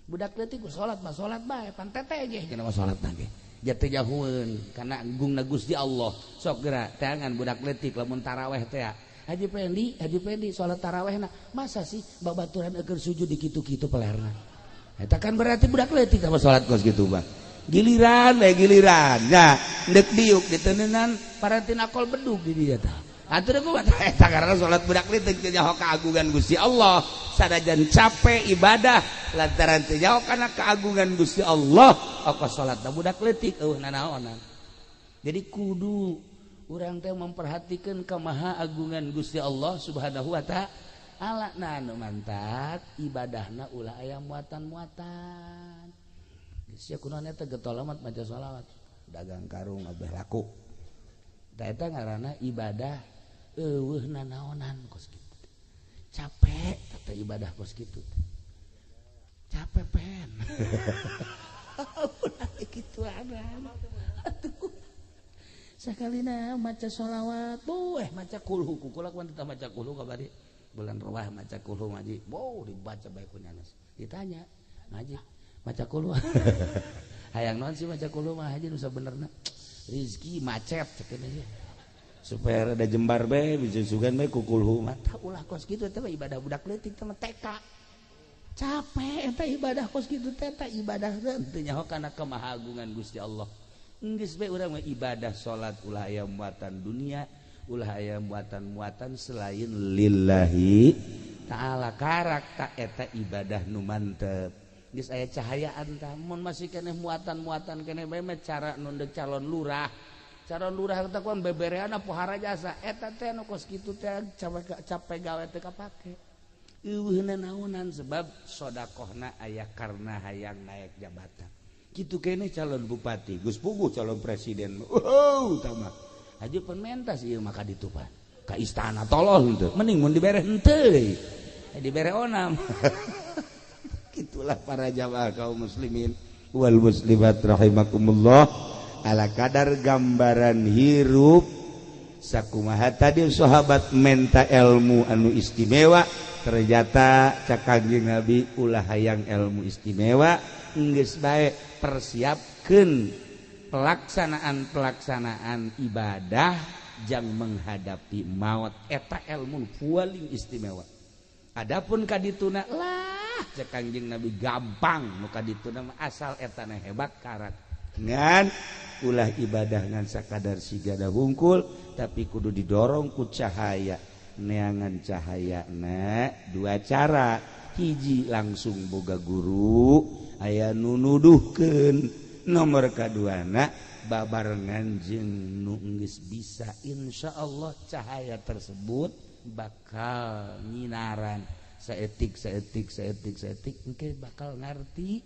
Budak leutik salat mah salat bae pan teteh ge cenah salatna ge. Ja teu nyahoeun kana agungna Gusti Allah. Sok geura teangan budak leutik lamun tarawih teh Haji Pendi salat tarawihna masa sih babaturan keur sujud di kitu-kitu pelerna. Eta kan berarti budak leutik sama salat kos kitu bang. Giliran nya ndek diuk diteneunan parantina kol bedug di dieu tah. Atur aku eta karena salat budak leutik teu nyaho kaagungan Gusti Allah. Sanajan capek ibadah lantaran teu nyaho kana kaagungan Gusti Allah, ongkos salatna budak leutik eueuh nanaonan. Jadi kudu urang teh memperhatikan kamaha agungan Gusti Allah Subhanahu wa taala. Nah anu mantap ibadahna ulah aya muatan-muatan. Geus kunaon eta getolamat maca shalawat, dagang karung abeh laku. Da eta ngaranna ibadah eueuh nanaonan kos kitu. Capek tata ibadah kos kitu. Capek pen. Ulah kitu ada. Atuh. Sakalina maca shalawat, maca kulhu kukulak mah teu maca kulhu kabari. Bulan Rawah maca kulhu ngaji. Dibaca bae ku nyanes. Ditanya, ngaji maca kulhu. Hayang naon sih maca kulhu mah haji nu sabenerna. Rizki macet cekeun aja. Supaya ada jembar be bisa sugan be kukulhu mata ulah kos kitu teh ibadah budak leutik teh TK capek eta ibadah kos kitu teh ibadah teu nyaho kana kemahagungan Gusti Allah geus be urang mah ibadah salat ulah aya muatan dunia ulah aya muatan-muatan selain lillahi taala karak ta eta ibadah nu mantep geus aya cahayaan tah mun masih keneh muatan-muatan keneh bae mah cara nu calon lurah calon lurah teh kon bebereana pohara jasa eta teh nu kos kitu teh capek gawe teh kapake eueuh nanaonan sebab sedekahna aya karna hayang naik jabatan kitu keneh calon bupati Gus Puguh calon presiden tah mah haji penmentas ieu maka ditupan ka istana tolol henteu mending mun dibere henteu dibere onam kitulah para jamaah kaum muslimin wal muslimat rahimakumullah ala kadar gambaran hirup sakumaha tadi sahabat menta ilmu anu istimewa ternyata cak Kangjeng Nabi ulah hayang ilmu istimewa geus bae persiapkeun pelaksanaan ibadah jang menghadapi maut eta ilmu paling istimewa adapun kadituna lah cak Kangjeng Nabi gampang nu kadituna asal etana hebat karat ngan ulah ibadah ngan sakadar sigada hungkul tapi kudu didorong ku cahaya neangan cahayana dua cara hiji langsung boga guru aya nu nuduhkeun nomor kaduana babarengan jeung nu geus bisa insyaallah cahaya tersebut bakal nyinaran saetik engke bakal ngarti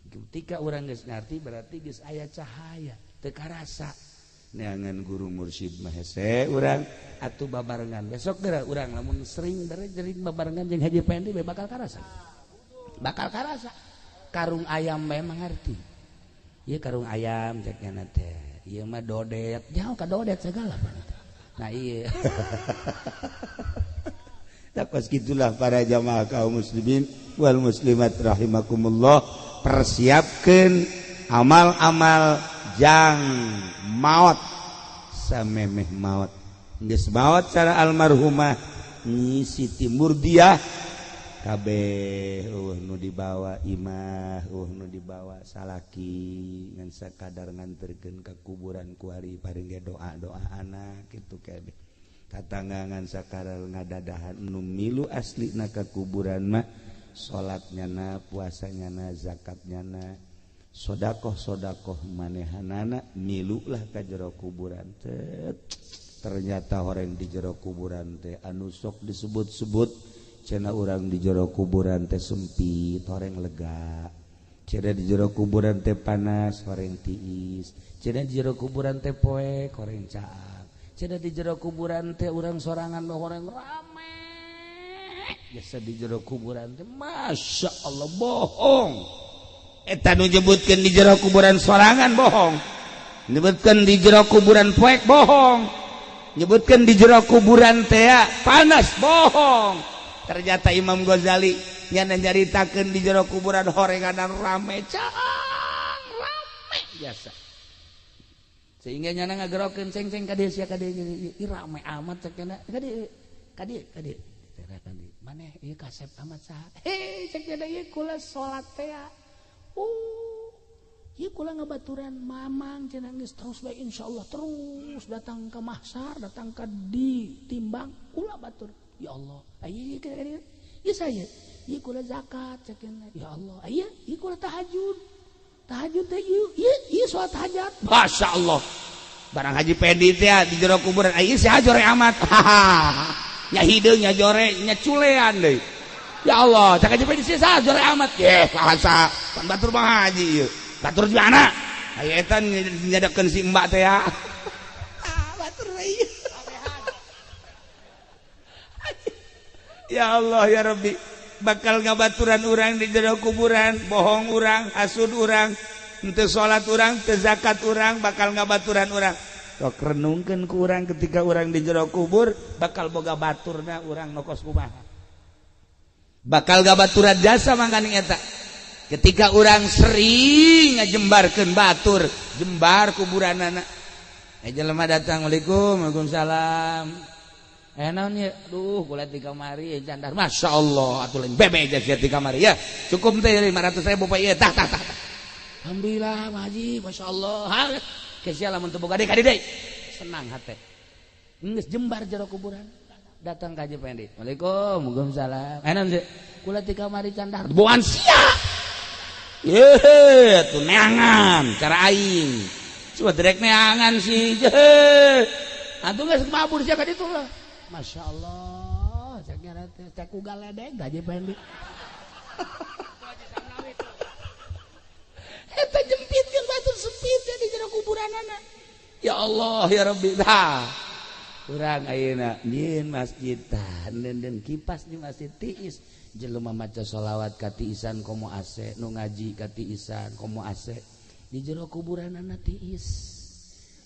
ketika orang geus ngarti berarti geus aya cahaya teu karasa neangan guru mursyid mah hese urang atuh babarengan besok geura urang lamun sering jering babarengan jeung Haji Pendi bakal karasa karung ayam memang ngarti ieu karung ayam cek nya teh ieu mah dodet jauh ka dodet segala nah ieu takos gitulah para jamaah kaum muslimin wal muslimat rahimakumullah persiapkan amal-amal jang maut samemeh maut geus maut cara almarhumah Nyi Siti Murdiah kabeh nu dibawa imah nu dibawa salaki ngan sakadar nganterkeun ka kuburan ku ari paring doa-doa anak kitu kabeh tatanggangan sakadar ngadadahan nu milu aslina ka kuburan mah salatnyana puasanyana zakatnyana sodakoh manehanana milulah ka jero kuburan teh ternyata horeng di jero kuburan teh anu sok disebut-sebut cenah urang di jero kuburan teh sempit horeng lega cenah di jero kuburan teh panas horeng tiis cenah di jero kuburan teh poek horeng caak cenah di jero kuburan teh urang sorangan horeng rame biasa di jero kuburan teh masya Allah bohong eta nu nyebutkeun di jero kuburan sorangan bohong nyebutkeun di jero kuburan poek bohong nyebutkeun di jero kuburan teh panas bohong ternyata Imam Ghazali nyana nyaritakeun di jero kuburan horenganan rame caang rame biasa sehingga nyana ngagerokeun ceng-ceng ka dieu sia ka dieu rame amat cek cenah ka dieu maneh ieu kasep amat saha cek cenah ieu kula salat teh ieu kula ngabaturan mamang cenah geus terus bae insyaallah terus datang ke mahsyar datang ke ditimbang kula batur ya Allah aya ieu saya ieu kula zakat cekeuna ya Allah aya ieu kula tahajud teh ieu salat hajat masyaallah barang Haji Pedi teh di jero kuburan aya si hajore amat nya hideung nya jore nya culean deui ya Allah cak Haji Pedi si hajore amat bahasa pan batur Bang Haji ieu batur di mana aya eta nyadakeun si mbak teh ya batur ieu ya Allah ya Rabbi bakal ngabaturan urang di jero kuburan bohong urang hasud urang henteu salat urang teu zakat urang bakal ngabaturan urang sok renungkeun ku urang ketika urang di jero kubur bakal boga baturna urang nokos kumaha bakal ngabaturan jasa mangkaning eta ketika urang sering ngajembarkeun batur jembar kuburanana jelema datang Assalamualaikum Waalaikumsalam naon ya duh kula di kamari candar masyaallah atuh lain bebe aja di kamari ya cukup teh 500.000 Pak ieu tah alhamdulillah Pak Haji masyaallah kesia lamun teu boga deui senang hate geus jembar jero kuburan datang ka Haji Pendi Waalaikum Waalaikumsalam naon teh kula di kamari candar boan sia ye atuh neangan cara aing coba direk neangan sih atuh geus mabur sia ka ditu lah Masya Allah, cek ugal ledeg Haji Pendi. Eta jempitkeun batur sempit di jero kuburanana. Ya Allah ya Rabbi. Urang ayeuna nyieun masjid tah neun kipas di masjid tiis. Jelema maca sholawat ka tiisan komo ase, nu ngaji ka tiisan komo ase. Di jero kuburanana tiis.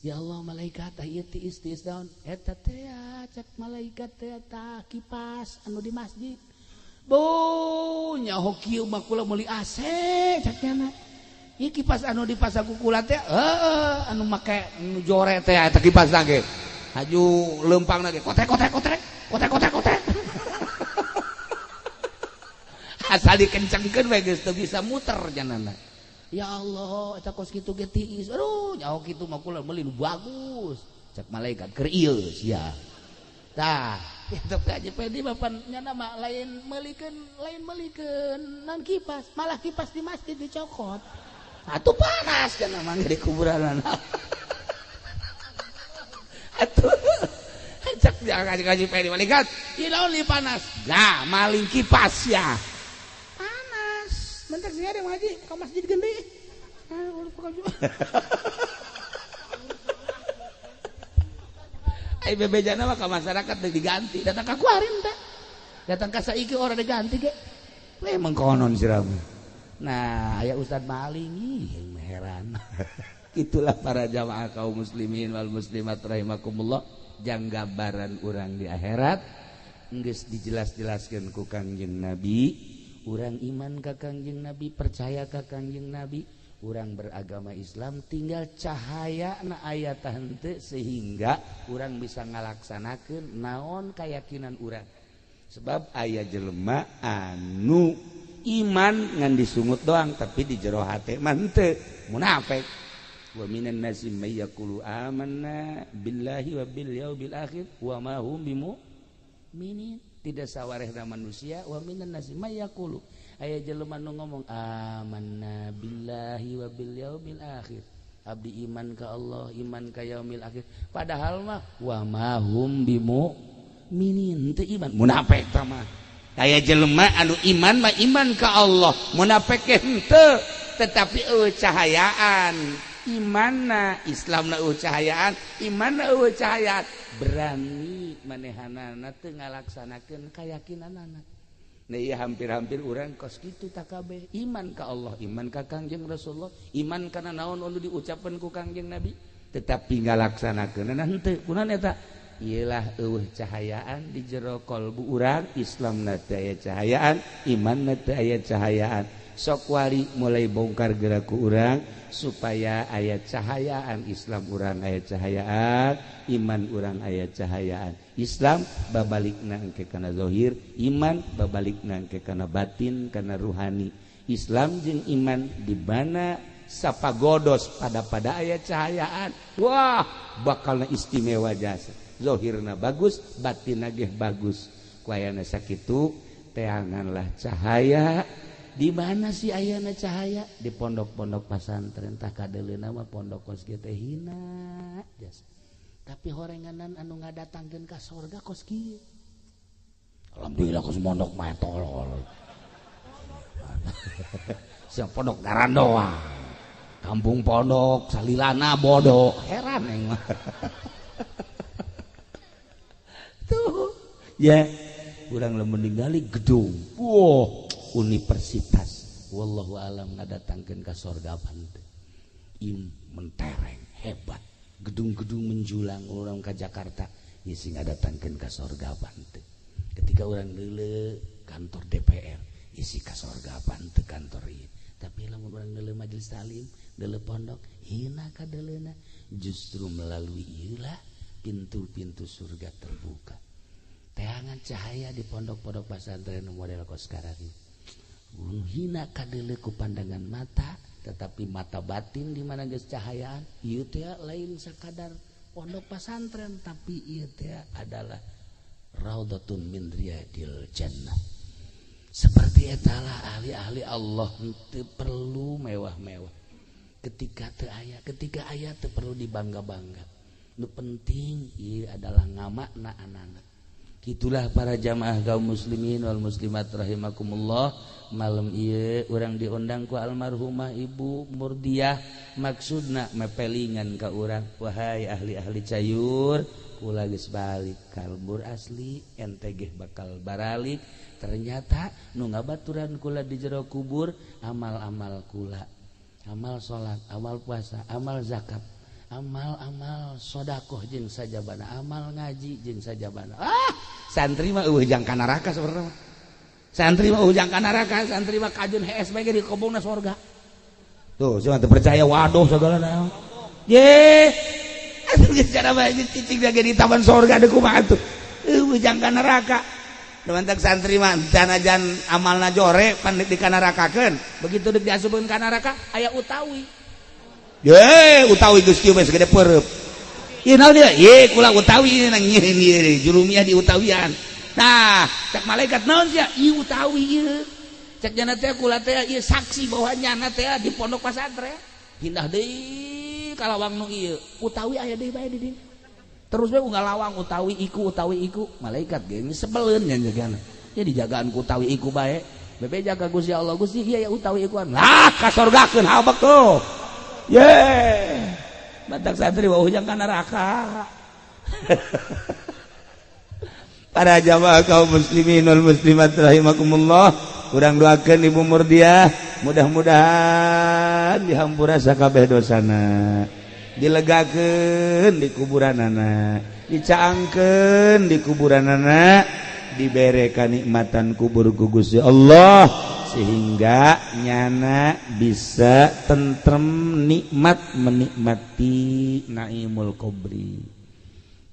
Ya Allah malaikat ieu tiis daun eta teh cek malaikat teh tah kipas anu di masjid bo nyaho kieu mah kula meuli AC cekna ieu kipas anu dipasaku kula teh anu make nu jore teh eta kipas ge haju leumpangna ge kotek asal dikencengkeun we geus teu bisa muter janana ya Allah eta kos kitu ge tiis aduh nyaho kitu mah kula meuli nu bagus cek malaikat keur ieu sia tah kitu Haji Pedi bapan nyana mah lain meulikeun naon kipas malah kipas di masjid dicokot atuh panas cenah mah di kuburanana atuh cek Haji Pedi malaikat ieu naon li panas nah maling kipas ya mentek sih ada ngaji ke masjid gede. Ai bebejana mah ka masyarakat teu diganti, datang ka kuarin teh. Datang ka saiki orang diganti ge. We mengkonon siramu. Nah, aya Ustad maling ih heran. Itulah para jamaah kaum muslimin wal muslimat rahimakumullah janggabaran urang di akhirat geus dijelas-jelaskeun ku Kangjeng Nabi. Urang iman ka Kangjeng Nabi percaya ka Kangjeng Nabi urang beragama Islam tinggal cahaya na ayat henteu sehingga urang bisa ngalaksanakeun naon keyakinan urang sebab aya jelema anu iman ngan disungut doang tapi di jero hate mah henteu munafik wa minan nasi may yaqulu amanna billahi wa bil yaumil akhir wa ma hum bimu'minin tidak sawarehna manusia wa minan nasi may yaqulu aya jelema nu ngomong amanna billahi wa bil yaumil akhir abdi iman ka Allah iman ka yaumil akhir padahal mah wa ma hum bimu'minin teu iman munafik tah mah aya jelema anu iman mah iman ka Allah munafik henteu tetapi eueuh cahayaan imanna Islamna eueuh cahayaan imanna eueuh cahayaan berani manehanana teu ngalaksanakeun kayakinanana. Nah ieu hampir-hampir urang kos kitu tak kabeh iman ka Allah, iman ka Kangjeng Rasulullah, iman kana naon anu diucapkeun ku Kangjeng Nabi, tetapi ngalaksanakeunna henteu. Kunaon eta? Ieulah eueuh cahayaan di jero kalbu urang, Islamna teu aya cahayaan, imanna teu aya cahayaan. Sok wari mulai bongkar gerak ku urang supaya aya cahayaan Islam urang aya cahayaan iman urang aya cahayaan Islam babalikna engke kana zahir iman babalikna engke kana batin kana ruhani Islam jeung iman di mana sapa godos pada ayat cahayaan wah bakalna istimewa jasa zahirna bagus batinna ge bagus kuayana sakitu teanganlah cahaya di mana sih ayana cahaya di pondok-pondok pesantren tah kadeleuna mah pondok kos ge teh hina jasa tapi horenganan anu ngadatangkeun ka surga kos kieu alhamdulillah kos pondok mah tolol siang pondok ngaran doang kampung pondok salilana bodoh heran yang tuh ya urang lamun ningali gedung wow universitas wallahu alam ngadatangkeun ka sorgapan teh im mentereng hebat gedung-gedung menjulang urang ka Jakarta ieu sing ngadatangkeun ka sorgapan teh ketika urang leuleuh kantor DPR isi ka sorgapan teh kantor ieu tapi lamun urang leuleuh majelis taklim deuleuh pondok hina kadeleuna justru melalui ieulah pintu-pintu surga terbuka teangan cahaya di pondok-pondok pesantren model kos sekarang hina kadeuleuh ku pandangan mata tetapi mata batin di mana geus cahayaan ieu teh lain sakadar pondok pesantren tapi ieu teh adalah raudhatun min riyadil jannah seperti etalah ahli-ahli Allah teu perlu mewah-mewah ketika aya teu perlu dibangga-bangga nu penting ieu adalah ngamakna anak-anak gitulah para jamaah kaum muslimin wal muslimat rahimakumullah malam ieu urang diundang ku almarhumah Ibu Murdiah maksudna mepelingan ka urang wahai ahli-ahli cayur kula geus balik kalbur asli ente ge bakal baralik ternyata nu ngabaturan kula di jero kubur amal-amal kula amal salat amal puasa amal zakat amal-amal sedekah jeung sajabana amal ngaji jeung sajabana santri mah ujang ka neraka saudara santri mah ujang ka neraka santri mah kajun HS bae di kobongna surga tuh cuma teu percaya waduh sagalana ye atuh cara bae cicing lagi di taman surga deuk kumaha atuh ujang ka neraka Demantak santri mah sanajan amalna jore pan dikanarakakeun begitu deuk diasupkeun ka neraka aya utawi ye utawi geus kieu mah segede peureup ieu naon dia ye kula utawi nang ieu jurumiah di utawian nah cek malaikat naon sia ieu utawi ieu cek jana teh kula teh ieu saksi bahwa nyana teh di pondok pesantren hindah deui ka lawang nu ieu utawi aya deui bae di dieu terus we unggal lawang utawi iku malaikat ge sebeleun nya jagana nya dijagaan ku utawi iku bae bebe jaga Gusti Allah Gusti ieu ya utawi ikuan lah ka sorgakeun habek tuh ye batak santri wah ujang ka neraka para jamaah kaum muslimin wal muslimat rahimakumullah urang doakeun Ibu Murdiah mudah-mudahan dihampura sakabeh dosana dilegakeun di kuburanana dicaangkeun di kuburanana dibere kanikmatan kubur ku Gusti Allah sehingga nyana bisa tentrem nikmat menikmati naimul kubri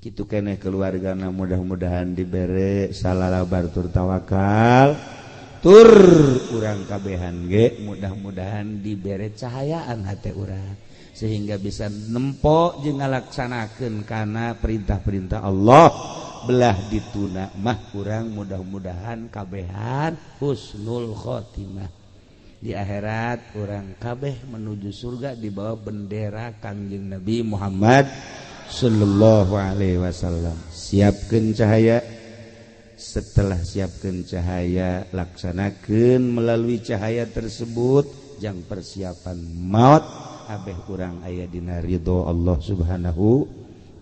kitu keneh keluargana mudah-mudahan dibere salalabar tur tawakal tur urang kabehan ge mudah-mudahan dibere cahayaan hate urang sehingga bisa nempo jeung ngalaksanakeun kana perintah-perintah Allah belah dituna mah kurang mudah-mudahan kabehan husnul khotimah di akhirat urang kabeh menuju surga di bawah bendera Kangjeng Nabi Muhammad sallallahu alaihi wasallam siapkeun cahaya setelah siapkeun cahaya laksanakeun melalui cahaya tersebut jang persiapan maut abeh urang aya dina ridho Allah Subhanahu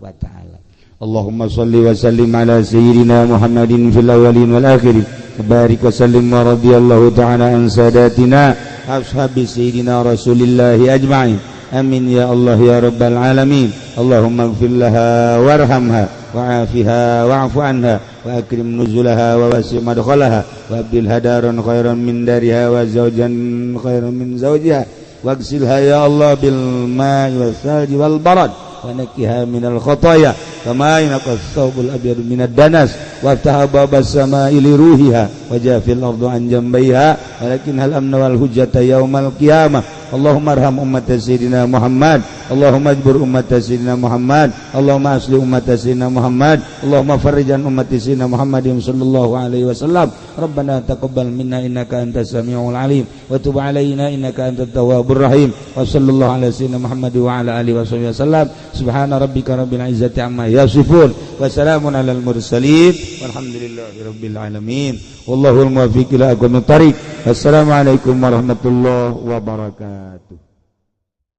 wa taala. Allahumma shalli wa sallim ala sayyidina Muhammadin fil awwalin wal akhirin. Barik wa sallim wa radhiyallahu ta'ala an sadatina ashabi sayyidina Rasulillah ajma'in. Amin ya Allah ya rabbal alamin. Allahumma ighfir laha warhamha wa'afiha wa'fu anha wa akrim nuzulaha wa wasi' madkhalaha wa abdil hadaran khairan min dariha wa zawjan khairan min zawjiha. واغسلها يا الله بالماء والثلج والبرد ونقها من الخطايا kama yanqas thawbul abyadu minad danas waftah babas samaa'i li ruhiha wajafil ardu an jambaiha walakin hal amna wal hujjata yaumal qiyamah Allahumma arham ummat sayyidina Muhammad Allahumma ajbur ummat sayyidina Muhammad Allahumma asli ummat sayyidina Muhammad Allahumma farrijan ummat sayyidina Muhammadin sallallahu alaihi wasallam Rabbana taqabbal minna innaka antas samiul alim wa tub alaina innaka antat tawwabur rahim wa sallallahu ala sayyidina Muhammad wa ala alihi wasallam subhana rabbika rabbil izzati amma yasifun wa salamun alal mursalin walhamdulillahi rabbil alamin wallahul muwaffiq ila aqwamit thariq. Assalamualaikum warahmatullahi wabarakatuh.